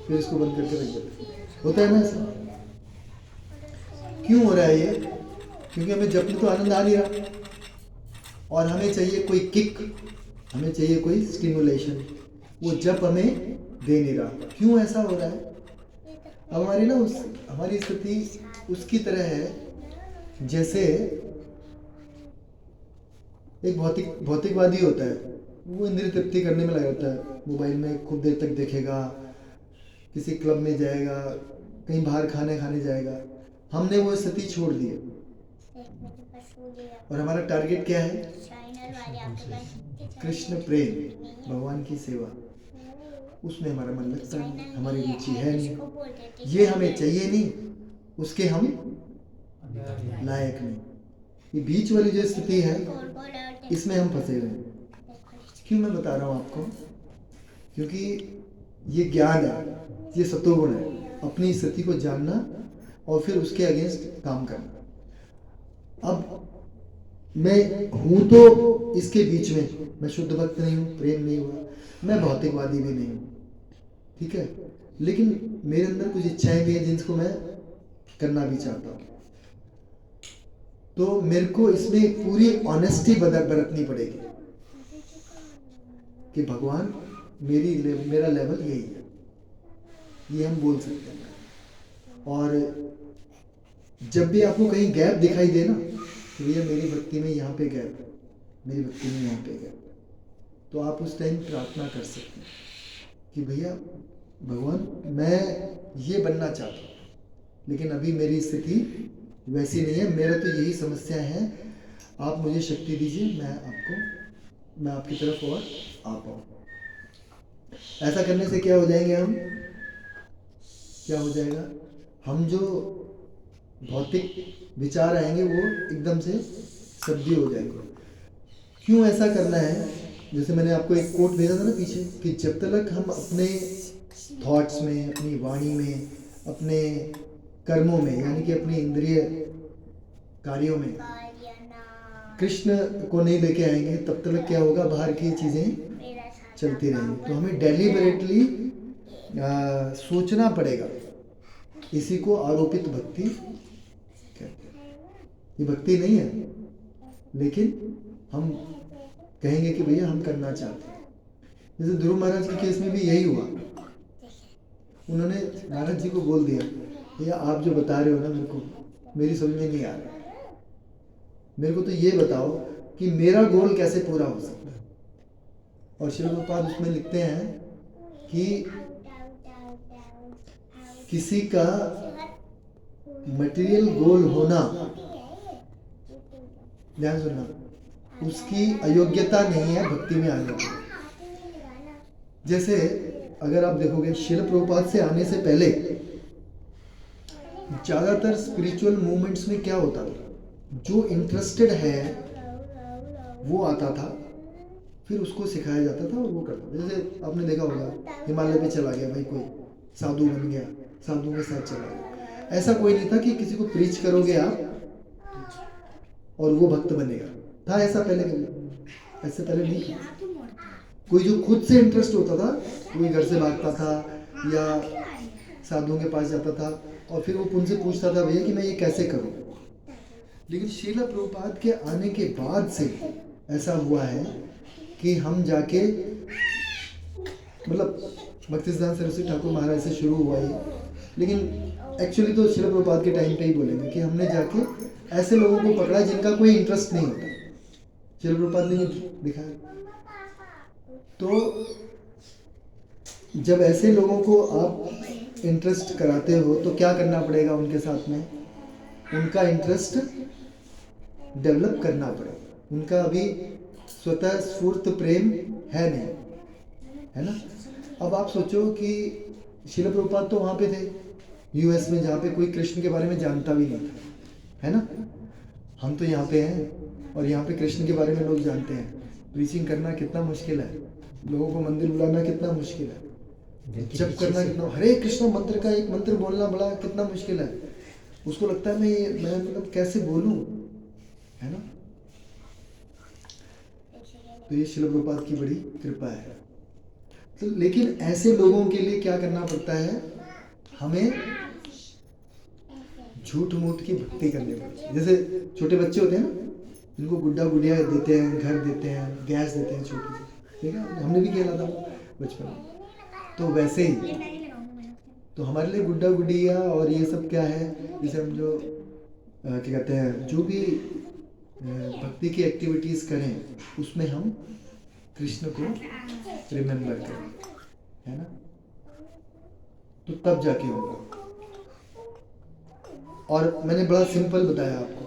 फिर इसको बंद करके रख देते हैं। होता है ना ऐसा? क्यों हो रहा है ये? क्योंकि हमें जब में तो आनंद आ नहीं रहा और हमें चाहिए कोई किक, हमें चाहिए कोई स्टिमुलेशन, वो जब हमें दे नहीं रहा। क्यों ऐसा हो रहा है? अब हमारी ना हमारी स्थिति उसकी तरह है जैसे एक भौतिकवादी होता है, वो इंद्रिय तृप्ति करने में लगा रहता है, मोबाइल में खूब देर तक देखेगा, किसी क्लब में जाएगा, कहीं बाहर खाने जाएगा। हमने वो स्थिति छोड़ दी है और हमारा टारगेट क्या है? कृष्ण प्रेम, भगवान की सेवा, उसमें हमारा मन लगता नहीं, हमारी रुचि है नहीं, ये हमें चाहिए नहीं, उसके हम लायक नहीं। ये बीच वाली जो स्थिति है इसमें हम फंसे हुए हैं। क्यों मैं बता रहा हूँ आपको? क्योंकि ये ज्ञान है, ये सत्वगुण है, अपनी स्थिति को जानना और फिर उसके अगेंस्ट काम करना। अब मैं हूँ तो इसके बीच में, मैं शुद्ध भक्त नहीं हूँ, प्रेम नहीं हुआ, मैं भौतिकवादी भी नहीं हूँ, ठीक है, लेकिन मेरे अंदर कुछ इच्छाएं भी हैं जिनको मैं करना भी चाहता हूँ। तो मेरे को इसमें पूरी ऑनेस्टी बरतनी पड़ेगी कि भगवान मेरा लेवल यही है, ये हम बोल सकते हैं। और जब भी आपको कहीं गैप दिखाई दे ना कि भैया मेरी भक्ति में यहाँ पे गैप है, मेरी भक्ति में यहाँ पे गैप है, तो आप उस टाइम प्रार्थना कर सकते हैं कि भैया भगवान मैं ये बनना चाहता हूँ लेकिन अभी मेरी स्थिति वैसी नहीं है, मेरा तो यही समस्या है, आप मुझे शक्ति दीजिए, मैं आपकी तरफ और आ पाऊँ। ऐसा करने से क्या हो जाएंगे हम? क्या हो जाएगा? हम जो भौतिक विचार आएंगे वो एकदम से सब्दी हो जाएंगे। क्यों ऐसा करना है? जैसे मैंने आपको एक कोट भेजा था ना पीछे, कि जब तक हम अपने थॉट्स में, अपनी वाणी में, अपने कर्मों में, यानी कि अपनी इंद्रिय कार्यों में कृष्ण को नहीं लेके आएंगे, तब तक क्या होगा? बाहर की चीज़ें चलती रहेंगी। तो हमें डेलिबरेटली सोचना पड़ेगा। इसी को आरोपित भक्ति कहते हैं। ये भक्ति नहीं है, लेकिन हम कहेंगे कि भैया हम करना चाहते हैं। जैसे ध्रुव महाराज के केस में भी यही हुआ। उन्होंने नारद जी को बोल दिया, भैया आप जो बता रहे हो ना मेरे को, मेरी समझ में नहीं आ रहा, मेरे को तो ये बताओ कि मेरा गोल कैसे पूरा हो सकता है। और श्रील प्रभुपाद उसमें लिखते हैं कि किसी का मटेरियल गोल होना, ध्यान सुनना, उसकी अयोग्यता नहीं है भक्ति में आने की। जैसे अगर आप देखोगे श्रील प्रभुपाद से आने से पहले ज़्यादातर स्पिरिचुअल मूवमेंट्स में क्या होता था? जो इंटरेस्टेड है वो आता था, फिर उसको सिखाया जाता था और वो करता था। जैसे आपने देखा होगा हिमालय पे चला गया भाई, कोई साधु बन गया, साधु के साथ चला गया। ऐसा कोई नहीं था कि किसी को प्रीच करोगे आप और वो भक्त बनेगा। था ऐसा पहले कभी? ऐसे पहले नहीं था। कोई जो खुद से इंटरेस्ट होता था, कोई घर से भागता था या साधुओं के पास जाता था और फिर वो उनसे पूछता था भैया कि मैं ये कैसे करूं। लेकिन श्रील प्रभुपाद के आने के बाद से ऐसा हुआ है कि हम जाके, मतलब भक्तिसिद्धांत सरस्वती ठाकुर महाराज से शुरू हुआ ये, लेकिन एक्चुअली तो श्रील प्रभुपाद के टाइम पे ही बोलेंगे कि हमने जाके ऐसे लोगों को पकड़ा जिनका कोई इंटरेस्ट नहीं होता। श्रील प्रभुपाद ने दिखाया। तो जब ऐसे लोगों को आप इंटरेस्ट कराते हो तो क्या करना पड़ेगा उनके साथ में? उनका इंटरेस्ट डेवलप करना पड़ेगा। उनका अभी स्वतः स्फूर्त प्रेम है नहीं, है ना। अब आप सोचो कि श्रील प्रभुपाद तो वहाँ पे थे यूएस में, जहाँ पे कोई कृष्ण के बारे में जानता भी नहीं था, है ना। हम तो यहाँ पे हैं और यहाँ पे कृष्ण के बारे में लोग जानते हैं। प्रीचिंग करना कितना मुश्किल है, लोगों को मंदिर बुलाना कितना मुश्किल है, जप करना कितना, हरे कृष्ण मंत्र का एक मंत्र बोलना बड़ा कितना मुश्किल है। उसको लगता है मैं मतलब कैसे बोलूं, है ना। तो ये श्रील प्रभुपाद की बड़ी कृपा है। तो लेकिन ऐसे लोगों के लिए क्या करना पड़ता है? हमें झूठ मूठ की भक्ति करनी पड़ती है। जैसे छोटे बच्चे होते हैं ना, इनको गुड्डा गुड़िया देते हैं, घर देते हैं, गैस देते हैं छोटी सी, ठीक है, हमने भी खेला था बचपन में। तो वैसे ही तो हमारे लिए गुड्डा गुड़िया और ये सब क्या है, जैसे हम जो क्या कहते हैं, जो भी भक्ति की एक्टिविटीज़ करें उसमें हम कृष्ण को रिमेम्बर करें, है ना। तो तब जाके होगा। और मैंने बड़ा सिंपल बताया आपको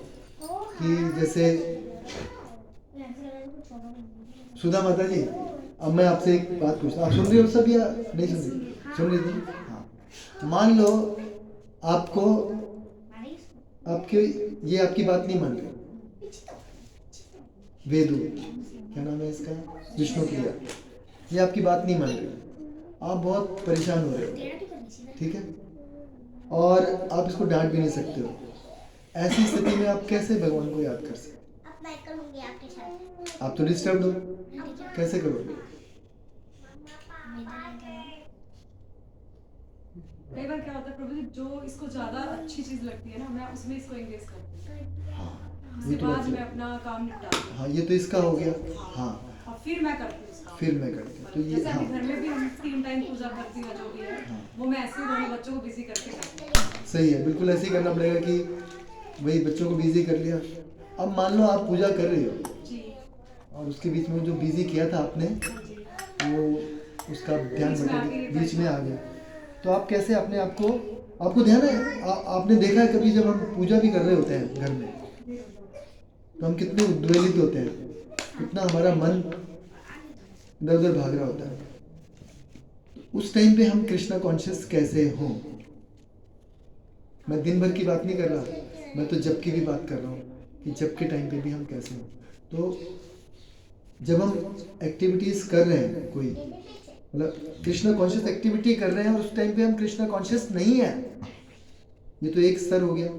कि जैसे सुधा माता जी, अब मैं आपसे एक बात पूछता हूँ, आप सुन रहे हो सब या नहीं सुन रहे? सुन रही थी? हाँ। मान लो आपको आपके ये आपकी बात नहीं मान रहे, वेदु क्या नाम है इसका, विष्णुप्रिया, ये आपकी बात नहीं मान रहे, आप बहुत परेशान हो रहे हो, ठीक है, और आप इसको डांट भी नहीं सकते हो। ऐसी स्थिति में आप कैसे भगवान को याद कर सकते? आप तो डिस्टर्ब हो, कैसे करोगे? कई बार क्या होता है प्रभु जी, जो इसको ज्यादा अच्छी चीज लगती है ना, मैं उसमें इसको एंगेज करती हूँ। हाँ, उसके बाद मैं अपना काम निपटाती हूँ। हाँ, ये तो इसका हो गया। हाँ, और फिर मैं करती हूँ इसका। फिर मैं करती हूँ। तो ये जैसे अभी हाँ, घर में भी हम 3 टाइम पूजा करती हैं, जो भी है हाँ, वो मैं ऐसे ही दोनों बच्चों को बिजी करके करती हूँ। सही है, बिल्कुल ऐसे ही करना पड़ेगा कि वही बच्चों को बिजी कर लिया। अब मान लो आप पूजा कर रही हो जी, और उसके बीच में जो बिजी किया था आपने, वो उसका ध्यान बीच में आ गया, तो आप कैसे अपने आप को, आपको ध्यान है, आपने देखा है कभी जब हम पूजा भी कर रहे होते हैं घर में, तो हम कितने उद्वेलित होते हैं, कितना हमारा मन इधर उधर भाग रहा होता है। उस टाइम पे हम कृष्णा कॉन्शियस कैसे हों? मैं दिन भर की बात नहीं कर रहा, मैं तो जब की भी बात कर रहा हूँ कि जब के टाइम पे भी हम कैसे हों। तो जब हम एक्टिविटीज़ कर रहे हैं, कोई मतलब कृष्णा कॉन्शियस एक्टिविटी कर रहे हैं और उस टाइम पे हम कृष्णा कॉन्शियस नहीं है, ये तो एक स्तर हो गया।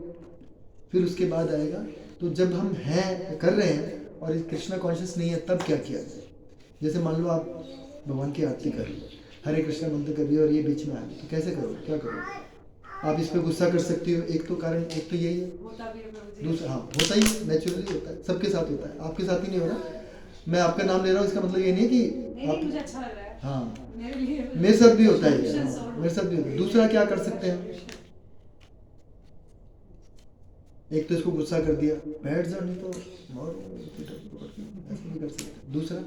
फिर उसके बाद आएगा, तो जब हम हैं कर रहे हैं और कृष्णा कॉन्शियस नहीं है, तब क्या किया जाए? जैसे मान लो आप भगवान की आरती कर रही हो, हरे कृष्णा मंत्र कर रही हो और ये बीच में आ गया, तो कैसे करो, क्या करो? आप इस पर गुस्सा कर सकती हो, एक तो कारण, एक तो यही है। होता भी है प्रभु जी। दूसरा, हाँ, होता ही नेचुरली होता है, सबके साथ होता है, आपके साथ ही नहीं हो रहा। मैं आपका नाम ले रहा हूँ, इसका मतलब ये नहीं कि नहीं, आप, मुझे अच्छा लग रहा है। हाँ, मेरे लिए मेरे साथ भी होता है, Solutions हाँ, और- मेरे साथ भी होता है। दूसरा क्या कर सकते हैं? एक तो इसको गुस्सा कर दिया, बैठ जाओ, नहीं तो ऐसे नहीं कर सकते। दूसरा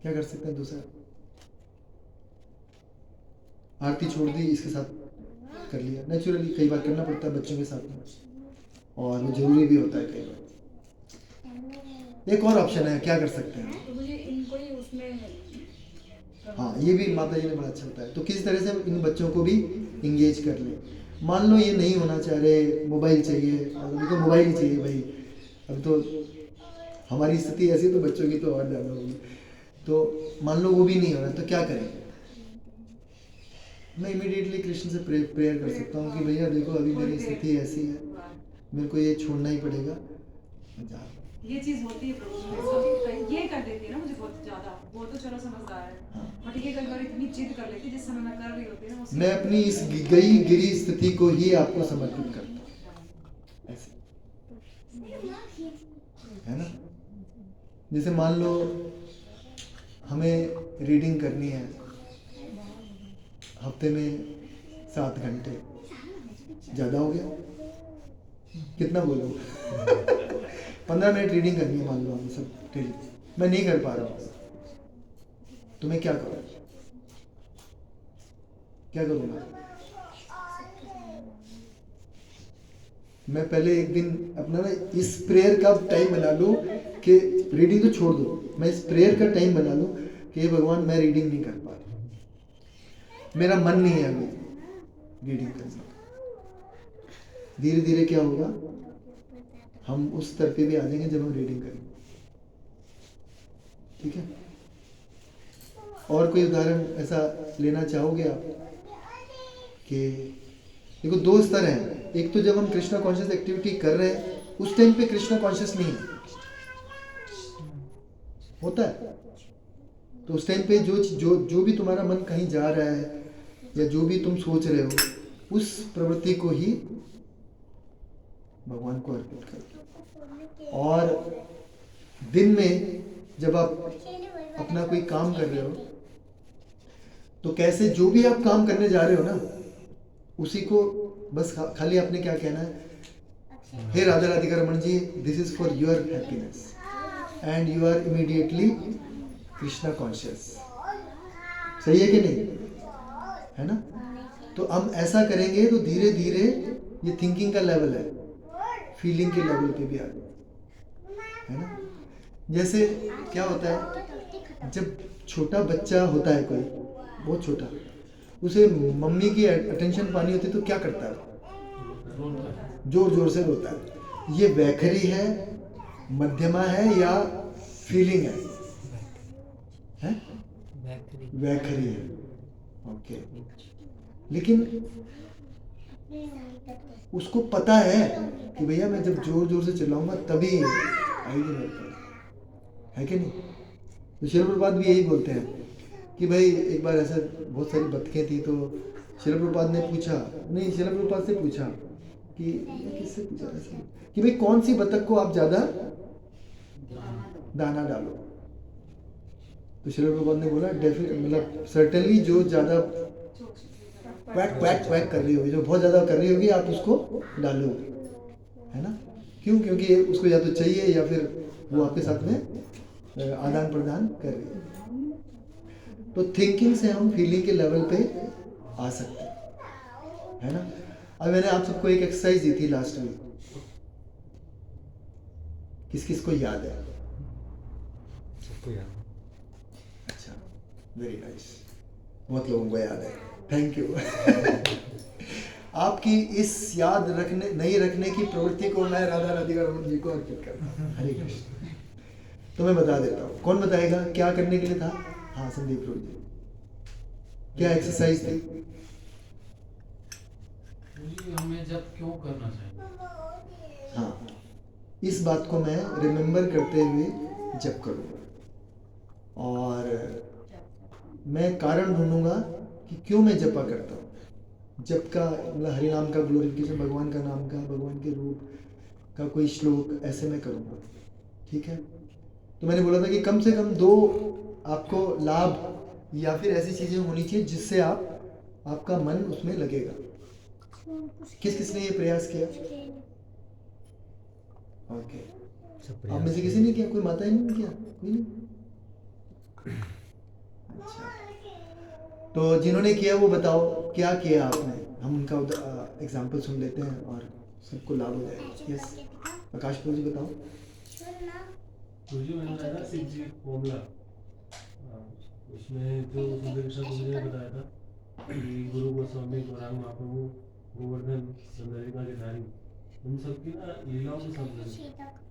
क्या कर सकते हैं? दूसरा आरती छोड़ दी, इसके साथ कर लिया, नेचुरली कई बार करना पड़ता है बच्चों के साथ में, और वो जरूरी भी होता है कई बार। एक और ऑप्शन है, क्या कर सकते हैं? तो मुझे इनको ही उसमें, हाँ, ये भी माता जी ने बड़ा अच्छा बताया। तो किस तरह से हम इन बच्चों को भी इंगेज कर लें। मान लो ये नहीं होना चाह रहे, मोबाइल चाहिए, और अभी तो मोबाइल ही चाहिए भाई, अभी तो हमारी स्थिति ऐसी, तो बच्चों की तो और ज़्यादा होगी। तो मान लो वो भी नहीं हो रहा, तो क्या करें? मैं इमीडिएटली कृष्ण से प्रेयर कर सकता हूँ कि भैया देखो, अभी मेरी स्थिति ऐसी है, मेरे को ये छोड़ना ही पड़ेगा, ये चीज होती है प्रभु जी मेरे साथ। ये कर देती है ना मुझे बहुत ज्यादा, वो तो चलो समझदार है, बट ये कई बार इतनी जिद कर लेती है जिस समय मैं कर रही होती है ना मैं अपनी इस गई गिरी स्थिति को ही आपको समर्पित करता हूँ, ऐसे, है ना। जैसे मान लो हमें रीडिंग करनी है हफ्ते में 7 घंटे, ज़्यादा हो गया, कितना बोलो 15 मिनट रीडिंग करनी है मान लो हमें सब डेली, मैं नहीं कर पा रहा हूँ, तो मैं क्या करूँ, क्या करूँगा? मैं पहले एक दिन अपना ना इस प्रेयर का टाइम बना लूँ कि रीडिंग तो छोड़ दो, मैं इस प्रेयर का टाइम बना लूँ कि हे भगवान मैं रीडिंग नहीं कर पा रहा, मेरा मन नहीं है अभी रीडिंग करने का। धीरे धीरे क्या होगा, हम उस स्तर पे भी आ जाएंगे जब हम रीडिंग करेंगे, ठीक है। और कोई उदाहरण ऐसा लेना चाहोगे आप कि देखो 2 स्तर हैं, एक तो जब हम कृष्णा कॉन्शियस एक्टिविटी कर रहे हैं उस टाइम पे कृष्णा कॉन्शियस नहीं है, होता है, तो उस टाइम पे जो भी तुम्हारा मन कहीं जा रहा है या जो भी तुम सोच रहे हो उस प्रवृत्ति को ही भगवान को अर्पित करो। और दिन में जब आप अपना कोई काम कर रहे हो तो कैसे जो भी आप काम करने जा रहे हो ना उसी को बस खाली आपने क्या कहना है, हे Radha Radhika Raman ji this is for your happiness and you are immediately Krishna conscious. सही है कि नहीं, है ना। तो हम ऐसा करेंगे तो धीरे धीरे ये थिंकिंग का लेवल है, फीलिंग के लेवल पे भी आ जाए, है ना। जैसे क्या होता है जब छोटा बच्चा होता है कोई बहुत छोटा, उसे मम्मी की अटेंशन पानी होती है तो क्या करता है, जोर जोर से रोता है। ये वैखरी है, मध्यमा है या फीलिंग है? वैखरी है, ओके। लेकिन उसको पता है कि भैया मैं जब जोर जोर से चिल्लाऊंगा तभी आएगी मेरे पास, है कि नहीं। तो श्रील प्रभुपाद भी यही बोलते हैं कि भाई एक बार ऐसे बहुत सारी बतखें थी तो श्रील प्रभुपाद ने पूछा, नहीं श्रील प्रभुपाद से पूछा कि किससे पूछा ऐसे कि भाई कौन सी बतख को आप ज़्यादा दाना डालो, तो श्रील प्रभुपाद ने बोला मतलब सर्टेनली जो ज़्यादा क्वैक क्वैक क्वैक कर रही होगी, जो बहुत ज़्यादा कर रही होगी आप उसको डालो, है ना। क्यों? क्योंकि उसको या तो चाहिए या फिर वो आपके साथ में आदान प्रदान कर रही है। तो थिंकिंग से हम फीलिंग के लेवल पे आ सकते हैं, है ना। अब मैंने आप सबको एक एक्सरसाइज दी थी लास्ट वीक, किस किस को याद है? सबको याद। अच्छा, वेरी नाइस, बहुत लोगों को याद है, थैंक यू। आपकी इस याद रखने नहीं रखने की प्रवृत्ति को मैं राधा राधिका रमन जी को अर्पित करता हूँ। हरे कृष्ण। तो मैं बता देता हूँ, कौन बताएगा क्या करने के लिए था? हाँ संदीप रोज जी, क्या एक्सरसाइज थी? हमें जब क्यों करना चाहिए? हाँ, इस बात को मैं रिमेम्बर करते हुए जप करूँगा और मैं कारण ढूंढूंगा कि क्यों मैं जपा करता हूँ। जप का मतलब हरि नाम का ग्लोरिफिकेशन, भगवान का नाम का, भगवान के रूप का कोई श्लोक ऐसे मैं करूँगा, ठीक है। तो मैंने बोला था कि कम से कम 2 आपको लाभ या फिर ऐसी चीज़ें होनी चाहिए जिससे आपका मन उसमें लगेगा। किस किसने ये प्रयास किया? ओके, आप में से किसी ने किया? कोई माता ही नहीं किया? कोई नहीं? अच्छा, तो जिन्होंने किया वो बताओ क्या किया आपने, हम उनका एग्जाम्पल सुन लेते हैं और सबको लाभ हो जाएगा। यस प्रकाश प्रभु जी बताओ। मुझे मैंने बताया था शिव जी फॉर्मूला, उसमें जो सुंदर कृष्ण प्रभु जी ने बताया था कि गुरु गोस्वामी गौरांग महाप्रभु गोवर्धन चंद्रिका के धारी, उन सबकी ना लीलाओं को समझ,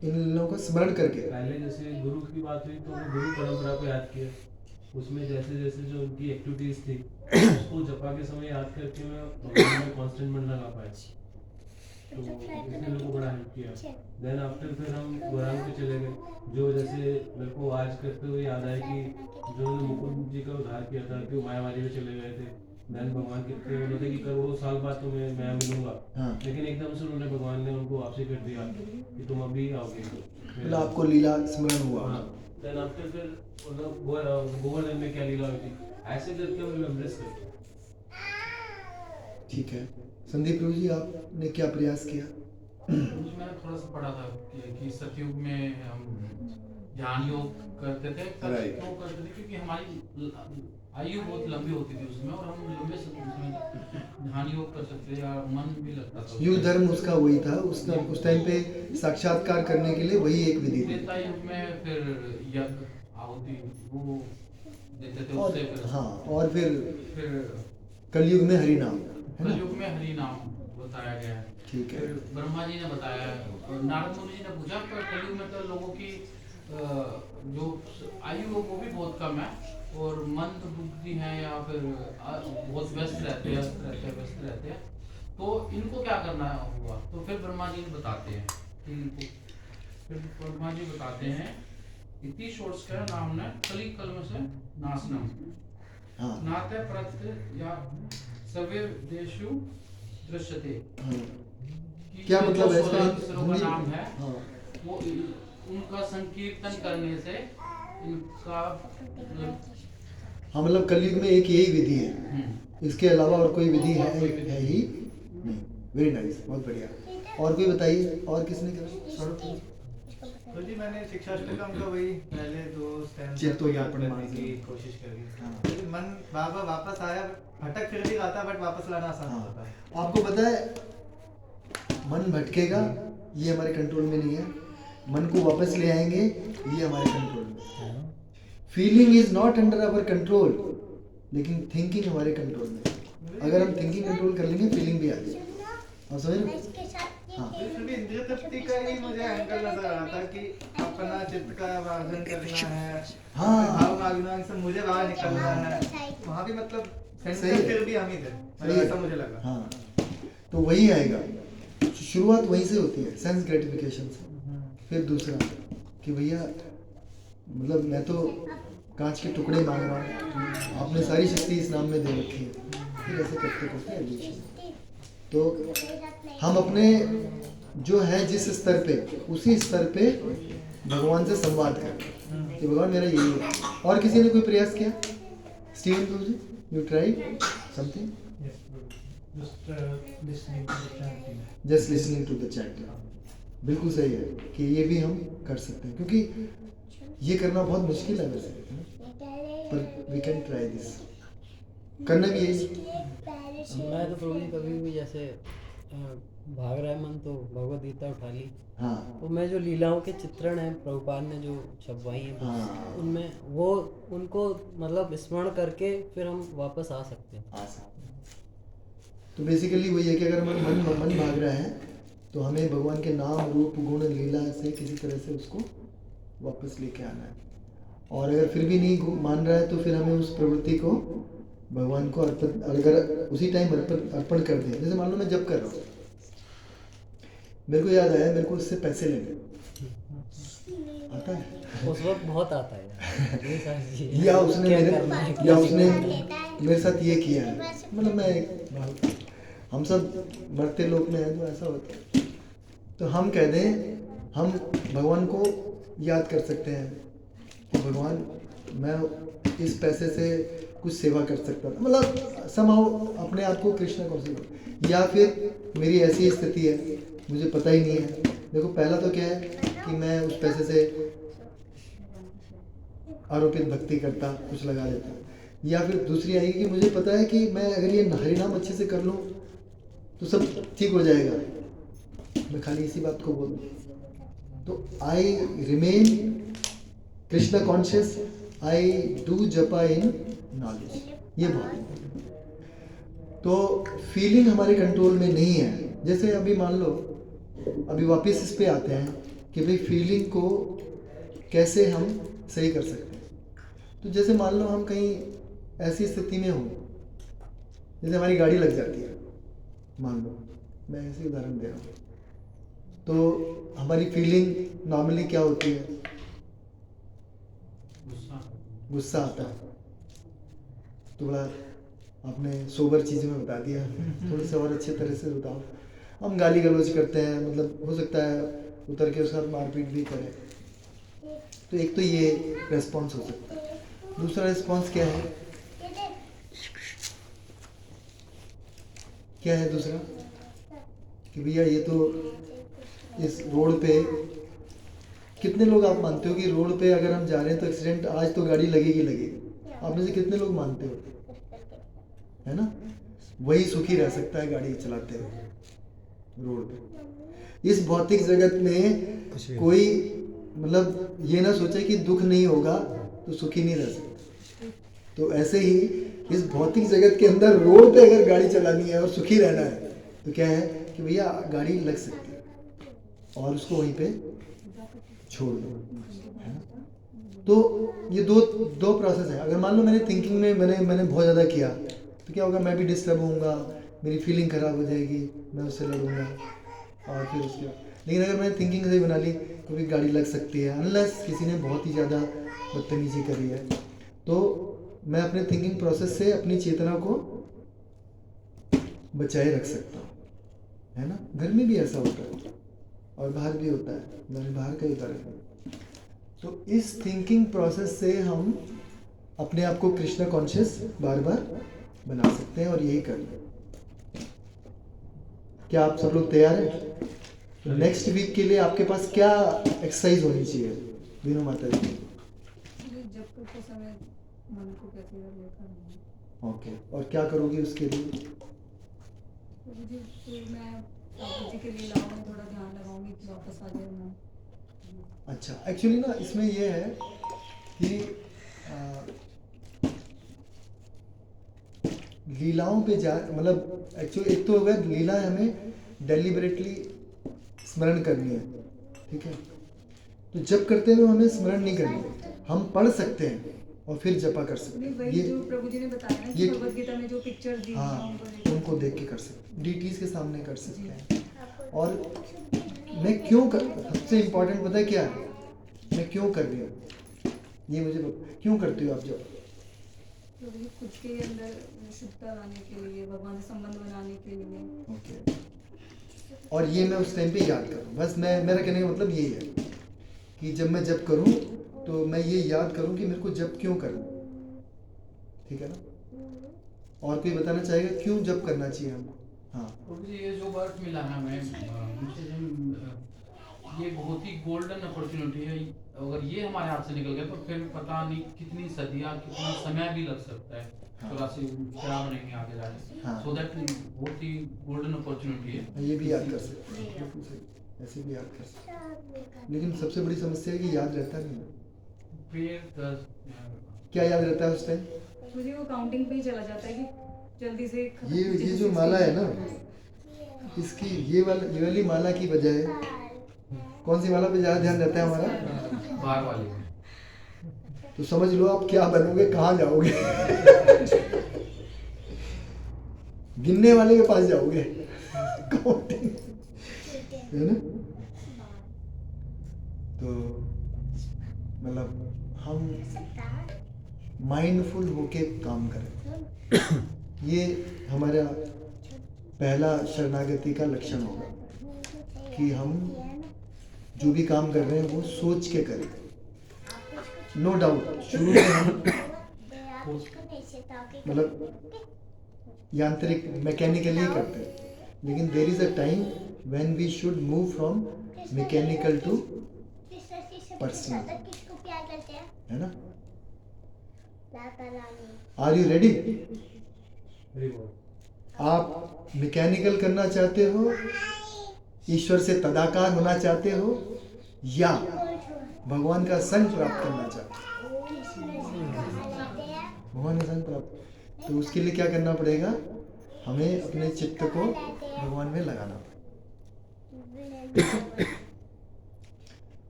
इन लीलाओं का स्मरण करके पहले जैसे गुरु की बात हुई तो मैं गुरु परंपरा को याद किया, उसमें जैसे जैसे जो उनकी एक्टिविटीज थी उसको जपा के समय याद करके मैं भगवान में कांस्टेंट मन लगा पाया। तो इसने मेरे को बड़ा हेल्प किया। देन आफ्टर फिर हम गौरांग पे चले गए, जो जैसे मेरे को आज करते हुए याद आया कि जो उन्होंने मुकुंद जी का उद्धार किया था कि वो मायावारी में चले गए थे। देन भगवान कितने बोले थे कि करोड़ों साल बाद तुम्हें मैं मिलूंगा, हाँ। लेकिन एकदम से उन्होंने भगवान ने उनको वापसी कर दिया कि तुम अभी आओगे। मतलब आपको लीला स्मरण हुआ। हाँ, देन आफ्टर फिर मतलब गोवर्धन में क्या लीला हुई थी, ऐसे करके हम रिमेम्बरेंस करते हैं। ठीक है, संदीप प्रभु जी आपने क्या प्रयास किया? कुछ मैंने थोड़ा सा पढ़ा था कि सतयुग में हम ध्यान योग करते थे। Right. क्यों करते थे? क्योंकि हमारी आयु बहुत लंबी होती थी उसमें, और हम लंबे समय उसमें ध्यान योग कर सकते थे, या मन भी लगता था। युग धर्म उसका वही था, उस टाइम पे साक्षात्कार करने के लिए वही एक विधि थी। त्रेता युग में फिर यज्ञ आहुति वो देते थे, और उससे फिर हाँ, और फिर फिर कलयुग में हरि नाम, है ना? कलयुग में हरि नाम बताया गया है। ठीक है। फिर ब्रह्मा जी ने बताया, और नारद मुनि जी ने पूछा, पर कलयुग में तो लोगों की जो आयु है वो भी बहुत कम है, और मंद बुद्धि है, या फिर बहुत व्यस्त रहते हैं, तो इनको क्या करना होगा? तो फिर ब्रह्मा जी बताते हैं कि इनको, फिर ब्रह्मा जी बताते हैं इति शोर्स्कर नाम ने कली कलम से नाशनम हाँ, नाते प्रत्य या सवे देशु दृश्यते। हाँ। कि क्या ये मतलब जो है 16 इसका ईश्वरों का नाम है, हाँ, वो उनका संकीर्तन करने से इनका हाँ, मतलब कलयुग में एक यही विधि है, हम्म। इसके अलावा और कोई विधि है ही नहीं। वेरी नाइस, बहुत बढ़िया। और कोई बताइए, और किसने करा? सौरभ? तो जी मैंने शिक्षाष्टकम का वही पहले 2 स्टैंड चित्तो ज्ञापन करने मार्ग। की कोशिश करी। हाँ। लेकिन मन बार बार वापस आया, भटक फिर भी रहा था, बट वापस लाना आसान हाँ। होता है। आपको पता है मन भटकेगा, ये हमारे कंट्रोल में नहीं है। मन को वापस ले आएंगे, ये हमारे कंट्रोल में है। Feeling is not under our control, लेकिन थिंकिंग हमारे कंट्रोल में है। अगर हम थिंकिंग कंट्रोल कर लेंगे, फीलिंग भी आ जाएगी। और समझ रहे? हाँ, फिर भी इंद्रिय तृप्ति का ही मुझे एंगल नजर आ रहा था कि अपना चित्त का वार्जन करना है, हाँ। भाव भावनाओं से मुझे बाहर निकलना है। वहाँ भी मतलब सही सेंटर है। फिर भी हम ही थे, सही है। ऐसा मुझे लगा। हाँ, तो वही आएगा। शुरुआत वहीं से होती है, सेंस ग्रेटिफिकेशन से। फिर दूसरा कि भैया मतलब मैं तो कांच के टुकड़े मांग रहा हूँ, आपने सारी शक्ति इस नाम में दे रखी है। फिर ऐसे करते करते एडिक्शन। तो हम अपने जो है जिस स्तर पे, उसी स्तर पे भगवान से संवाद करें कि भगवान मेरा यही है। और किसी ने कोई प्रयास किया? Steven Prabhu ji, you try something? Just listening to the chanting. बिल्कुल सही है कि ये भी हम कर सकते हैं, क्योंकि ये करना बहुत मुश्किल है वैसे, पर वी कैन ट्राई दिस। करना भी यही। मैं तो प्रभु जी कभी भी जैसे भाग रहा है मन तो भगवत गीता उठा ली, हाँ, तो मैं जो लीलाओं के चित्रण हैं प्रभुपाद ने जो छपवाई हैं हाँ। उनमें वो उनको मतलब स्मरण करके फिर हम वापस आ सकते हैं। आ सकते हैं। तो बेसिकली वही है कि अगर मन भाग रहा है तो हमें भगवान के नाम रूप गुण लीला से किसी तरह से उसको वापस लेके आना है। और अगर फिर भी नहीं मान रहा है तो फिर हमें उस प्रवृत्ति को भगवान को अर्पण, अगर उसी टाइम अर्पण कर दें। जैसे मान लो मैं जब कर रहा हूँ, मेरे को याद आया मेरे को उससे पैसे लेने, आता है उस वक्त बहुत आता है यार, ये सारी चीजें। या उसने क्या मेरे करना है, या क्या उसने सीखना है। मेरे साथ ये किया है। मतलब मैं हम सब मरते लोक में हैं तो ऐसा होता है। तो हम कह दें, हम भगवान को याद कर सकते हैं कि भगवान मैं इस पैसे से कुछ सेवा कर सकता था, मतलब समाओ अपने आप को कृष्ण कॉन्सिडर। या फिर मेरी ऐसी स्थिति है, मुझे पता ही नहीं है। देखो पहला तो क्या है कि मैं उस पैसे से आरोपित भक्ति करता, कुछ लगा लेता। या फिर दूसरी आएगी कि मुझे पता है कि मैं अगर ये हरिनाम अच्छे से कर लूँ तो सब ठीक हो जाएगा, मैं खाली इसी बात को बोल दूँ। तो I remain Krishna conscious, I do जपा इन नॉलेज, ये बहुत। तो फीलिंग हमारे कंट्रोल में नहीं है। जैसे अभी मान लो, अभी वापस इस पे आते हैं कि भाई फीलिंग को कैसे हम सही कर सकते हैं। तो जैसे मान लो हम कहीं ऐसी स्थिति में हो, जैसे हमारी गाड़ी लग जाती है, मान लो मैं ऐसे उदाहरण दे रहा हूँ। तो हमारी फीलिंग नॉर्मली क्या होती है? गुस्सा आता है। तो बड़ा आपने सोबर चीज़ों में बता दिया, थोड़े से और अच्छे तरह से बताओ। हम गाली गलौज करते हैं, मतलब हो सकता है उतर के उसके साथ मारपीट भी करें। तो एक तो ये रेस्पॉन्स हो सकता है। दूसरा रेस्पॉन्स क्या है? क्या है दूसरा? कि भैया ये तो इस रोड पे कितने लोग आप मानते हो कि रोड पे अगर हम जा रहे हैं तो एक्सीडेंट आज तो गाड़ी लगेगी लगेगी? आप में से कितने लोग मानते हो? है ना? वही सुखी रह सकता है गाड़ी चलाते हुए रोड पे। इस भौतिक जगत में कोई मतलब ये ना सोचे कि दुख नहीं होगा तो सुखी नहीं रह सकता। तो ऐसे ही इस भौतिक जगत के अंदर रोड पे अगर गाड़ी चलानी है और सुखी रहना है तो क्या है कि भैया गाड़ी लग सकती है और उसको वहीं पे छोड़ दो, है ना? तो ये दो प्रोसेस है। अगर मान लो मैंने थिंकिंग में मैंने बहुत ज़्यादा किया तो क्या होगा? मैं भी डिस्टर्ब होऊंगा, मेरी फीलिंग ख़राब हो जाएगी, मैं उससे लड़ूंगा और फिर उसके बाद। लेकिन अगर मैंने थिंकिंग सही बना ली तो भी गाड़ी लग सकती है, अनलेस किसी ने बहुत ही ज़्यादा बदतमीजी करी है। तो मैं अपने थिंकिंग प्रोसेस से अपनी चेतना को बचाए रख सकता हूँ, है ना? घर में भी ऐसा होता है और बाहर भी होता है, मैंने बाहर का ही उदाहरण दिया। तो इस थिंकिंग प्रोसेस से हम अपने आप को कृष्णा कॉन्शियस बार बार बना सकते हैं और यही करना है। क्या आप सब लोग तैयार हैं? तो नेक्स्ट वीक के लिए आपके पास क्या एक्सरसाइज होनी चाहिए बीनू माता जी? जब करते समय मन को कैसे लेकर ओके, और क्या करोगी उसके लिए? मुझे फिर मैं बाबू जी के लिए लाऊं में थोड़ा ध्यान लगाऊंगी कि वापस आ जाए मन। अच्छा, एक्चुअली ना इसमें ये है कि लीलाओं पे जा मतलब एक्चुअली एक तो होगा लीला हमें डेलिबरेटली स्मरण करनी है, ठीक है? तो जब करते हुए हमें स्मरण नहीं करनी है, हम पढ़ सकते हैं और फिर जपा कर सकते हैं। वही जो प्रभु जी ने बताया ना कि ये भगवद गीता में जो पिक्चर दी हाँ, हैं उनको देख के कर सकते हैं, डीटीज के सामने कर सकते हैं। और मैं क्यों कर, सबसे इम्पोर्टेंट पता है क्या है? मैं क्यों कर रही हूँ ये मुझे क्यों करती हो आप? जब प्रभु जी खुद के अंदर शुद्धता लाने के लिए, भगवान से संबंध बनाने के लिए। ओके, और ये मैं उस टाइम पे याद करूँ, बस मेरा कहने का मतलब यही है कि जब मैं जब करूँ तो मैं ये याद करूँ कि मेरे को जब क्यों करना, ठीक है ना? और कोई बताना चाहेगा क्यों जब करना चाहिए हमको? हाँ प्रभु जी, ये जो वर्क मिला है हमें मुझे ये बहुत ही गोल्डन अपॉर्चुनिटी है। अगर ये हमारे हाथ से निकल गया तो फिर पता नहीं कितनी सदियां, कितना समय भी लग सकता है 84 क्या बनेंगे आगे जाके। हाँ। सो दैट बहुत ही गोल्डन अपॉर्चुनिटी है। ये भी याद कर सकते हैं, बिल्कुल सही, ऐसे भी याद कर सकते हैं। लेकिन सबसे बड़ी समस्या है कि याद रहता नहीं है। प्रेयर क्या याद रहता है उस टाइम? मुझे वो काउंटिंग पे ही चला जाता है कि जल्दी से खत्म ये कीजिए, जो माला है ना, इसकी ये वाली माला की बजाय कौन सी माला पे ज़्यादा ध्यान रहता है हमारा? बाहर वाली। तो समझ लो आप क्या बनोगे, कहाँ जाओगे? गिनने वाले के पास जाओगे, काउंटिंग, है ना? तो मतलब हम माइंडफुल होके काम करें, ये हमारा पहला शरणागति का लक्षण होगा कि हम जो भी काम कर रहे हैं वो सोच के करें। नो डाउट शुरू में हम मतलब यांत्रिक मैकेनिकली करते हैं, लेकिन there is a time when we should move from mechanical to personal, है ना? Are you ready? आप मैकेनिकल करना चाहते हो, ईश्वर से तदाकार होना चाहते हो, या भगवान का संग प्राप्त करना चाहते हो? भगवान का संग प्राप्त, तो उसके लिए क्या करना पड़ेगा? हमें अपने चित्त को भगवान में लगाना पड़ेगा।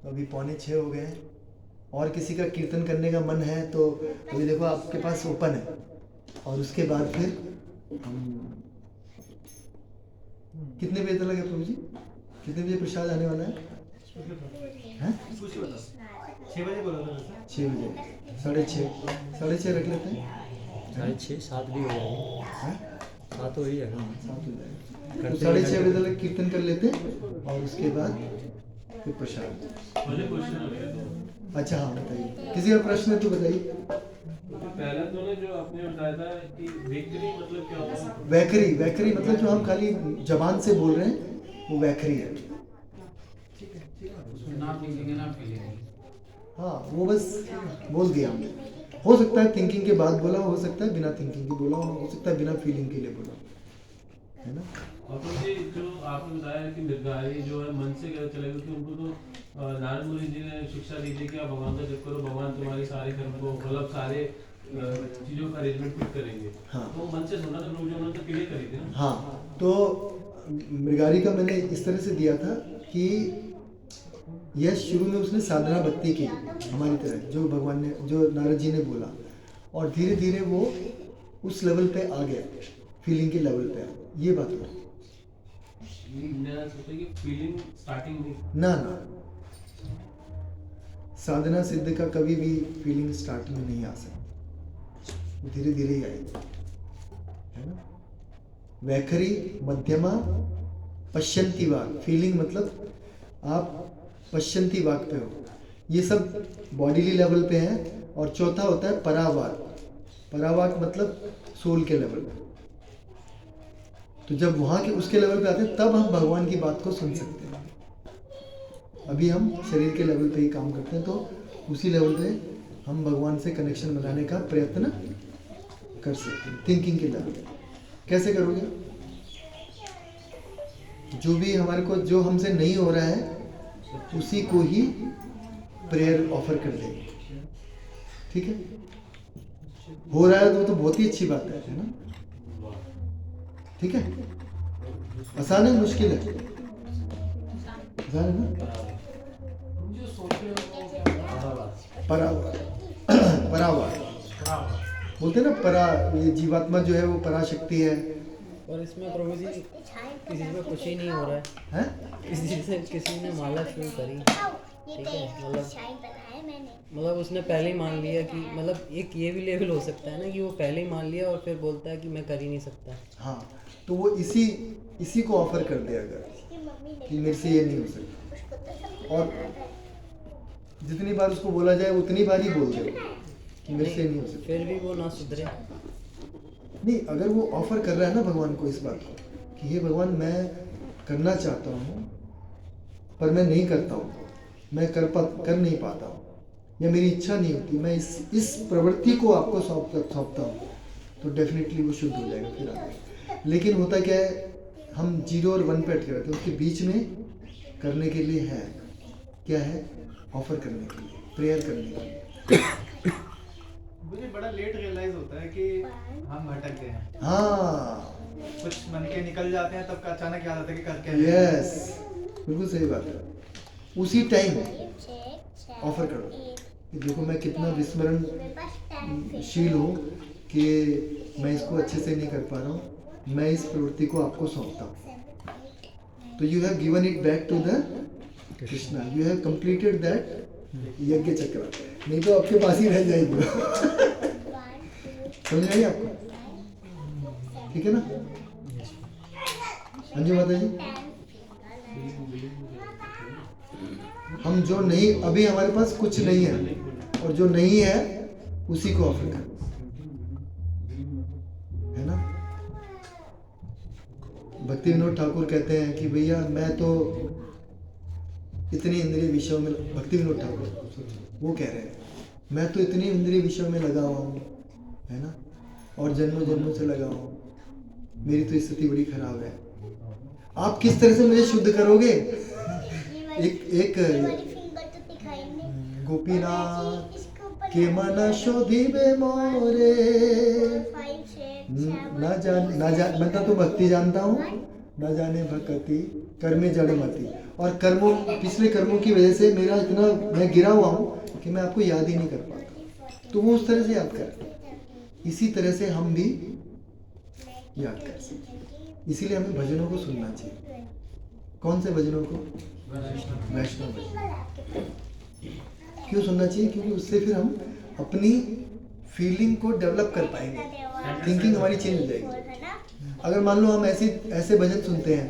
अभी 5:45 हो गए हैं, और किसी का कीर्तन करने का मन है तो अभी देखो आपके पास ओपन है, और उसके बाद फिर हम कितने बजे तक है प्रभु जी? कितने बजे प्रसाद आने वाला है? हैं? 6 बजे बोला था वैसे। 6 बजे, 6:30 रख लेते हैं। 6:30 7 भी हो जाएगी। हैं? 7 हो ही जाएगा। 7 हो जाएगा। तो करते 6:30 बजे तक कीर्तन कर लेते हैं और उसके बाद फिर प्रसाद। पहले क्वेश्चन हो गया तो अच्छा हाँ बताइए, किसी का प्रश्न है तो बताइए। पहला तो ना जो आपने बताया था कि वेकरी मतलब क्या होता है? वैखरी, वैखरी मतलब जो हम खाली जबान से बोल रहे हैं वो वैखरी है। उसमें ना थिंकिंग है ना फीलिंग। हाँ वो बस बोल दिया हमने। हो सकता है थिंकिंग के बाद बोला, हो सकता है बिना थिंकिंग के बोला, हो सकता है बिना फीलिंग के लिए बोला, है ना। और तो जी जो आपने बताया कि मृगारी जो है मन से चले गए थे, उनको तो नारद मुनि जी ने शिक्षा दी थी कि आप भगवान का जप करो, भगवान तुम्हारी सारे कर्म को मतलब सारे चीजों का अरेंजमेंट खुद करेंगे। हाँ। तो मन से सुना था लोग जो उन्होंने तो क्लियर करी थी ना। हाँ तो मृगारी का मैंने इस तरह से दिया था कि यह शुरू में उसने साधना भक्ति की हमारी तरह, जो भगवान ने, जो नारद जी ने बोला, और धीरे धीरे वो उस लेवल पे आ गया, फीलिंग के लेवल पे आ गया। ये बात है मैं सोचा कि फीलिंग स्टार्टिंग में ना ना, साधना सिद्ध का कभी भी फीलिंग स्टार्ट में नहीं आ सकती, धीरे धीरे ही आएगी, है ना। वैखरी, मध्यमा, पश्यंती वाक। फीलिंग मतलब आप पश्यंती वाक पे हो, ये सब बॉडीली लेवल पे है। और चौथा होता है परावाक। परावाक मतलब सोल के लेवल पे। तो जब वहाँ के उसके लेवल पे आते हैं तब हम भगवान की बात को सुन सकते हैं। अभी हम शरीर के लेवल पे ही काम करते हैं, तो उसी लेवल पे हम भगवान से कनेक्शन बनाने का प्रयत्न कर सकते हैं। थिंकिंग के लेवल पे कैसे करोगे? जो भी हमारे को, जो हमसे नहीं हो रहा है उसी को ही प्रेयर ऑफर कर देंगे, ठीक है। हो रहा है तो बहुत ही अच्छी बात है ना, ठीक है। आसान है मुश्किल है? आसान है ना। जो सोच रहे हो वो क्या परावार परावार बोलते हैं ना, परा, ये जीवात्मा जो है वो पराशक्ति है। और इसमें प्रभु जी किसी से कुछ ही नहीं हो रहा है, हैं? किसी ने माला शुरू करी, ठीक है, मतलब उसने पहले ही मान लिया कि, मतलब एक ये भी लेवल हो सकता है ना कि वो पहले ही मान लिया और फिर बोलता है कि मैं कर ही नहीं सकता। हाँ तो वो इसी को ऑफर कर दिया अगर कि मेरे से ये नहीं हो सकता, और जितनी बार उसको बोला जाए उतनी बार ही बोल दे कि मेरे से नहीं हो सकता। फिर भी वो ना सुधरे। नहीं, अगर वो ऑफर कर रहा है ना भगवान को इस बात को कि हे भगवान मैं करना चाहता हूँ पर मैं नहीं करता हूँ, मैं कर नहीं पाता हूँ, या मेरी इच्छा नहीं होती, मैं इस प्रवृत्ति को आपको सौंपता हूँ, तो डेफिनेटली वो शुद्ध हो जाएगा फिर आगे। लेकिन होता क्या है, हम 0 और 1 पे अटके रहते हैं, उसके बीच में करने के लिए है, क्या है, ऑफर करने के लिए, प्रेयर करने के लिए। मुझे बड़ा लेट रियलाइज होता है कि हम भटक गए हैं। हाँ कुछ मन के निकल जाते हैं तब अचानक याद आता है कि करके यस, बिल्कुल सही बात है। उसी टाइम ऑफर करो कि देखो मैं कितना विस्मरणशील हूँ कि मैं इसको अच्छे से नहीं कर पा रहा हूँ, मैं इस प्रवृत्ति को आपको सौंपता हूँ। तो you have given it back to the Krishna, you have completed that यज्ञ चक्र, नहीं तो आपके पास ही रह जाएगी। समझ आई आपको? ठीक है ना? हाँ जी माता जी। हम जो नहीं, अभी हमारे पास कुछ नहीं है, और जो नहीं है उसी को ऑफर करो, है ना। भक्ति विनोद ठाकुर कहते हैं कि भैया मैं तो इतने इंद्रिय विषयों में, भक्ति विनोद ठाकुर वो कह रहे हैं मैं तो इतने इंद्रिय विषयों में लगा हुआ हूँ, है ना, और जन्मों जन्मों से लगा हुआ हूँ, मेरी तो स्थिति बड़ी खराब है। आप किस तरह से मुझे शुद्ध करोगे? एक गोपीनाथ के मन शोधिबे मोरे, ना जान मैं तो भक्ति जानता हूँ, ना जाने भक्ति कर्मे जड़ मती। और कर्मों, पिछले कर्मों की वजह से मेरा इतना मैं गिरा हुआ हूँ कि मैं आपको याद ही नहीं कर पाता। तो वो उस तरह से याद कर, इसी तरह से हम भी याद कर सकें। इसीलिए हमें भजनों को सुनना चाहिए। कौन से भजनों को? वैष्णव भजन। क्यों सुनना चाहिए? क्योंकि उससे फिर हम अपनी फीलिंग को डेवलप कर पाएंगे, थिंकिंग हमारी चेंज हो जाएगी। अगर मान लो हम ऐसे भजन सुनते हैं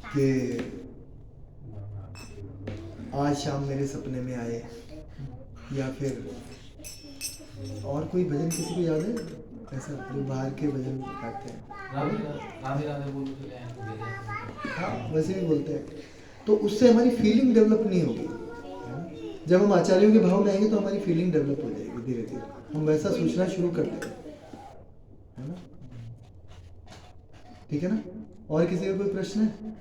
कि आज शाम मेरे सपने में आए, या फिर और कोई भजन किसी को याद है ऐसा जो बाहर के भजन गाते हैं? राधे राधे बोलो तो क्या है? हाँ, वैसे भी बोलते हैं। तो उससे हमारी फीलिंग डेवलप नहीं होगी, है ना? जब हम आचार्यों के भाव में आएंगे तो हमारी फीलिंग डेवलप हो जाएगी धीरे धीरे, हम वैसा सोचना शुरू कर देंगे, है ना? ठीक है ना? और किसी का कोई प्रश्न है?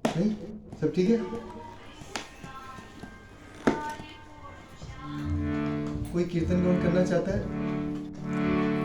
नहीं, सब ठीक है? कोई कीर्तन कौन करना चाहता है?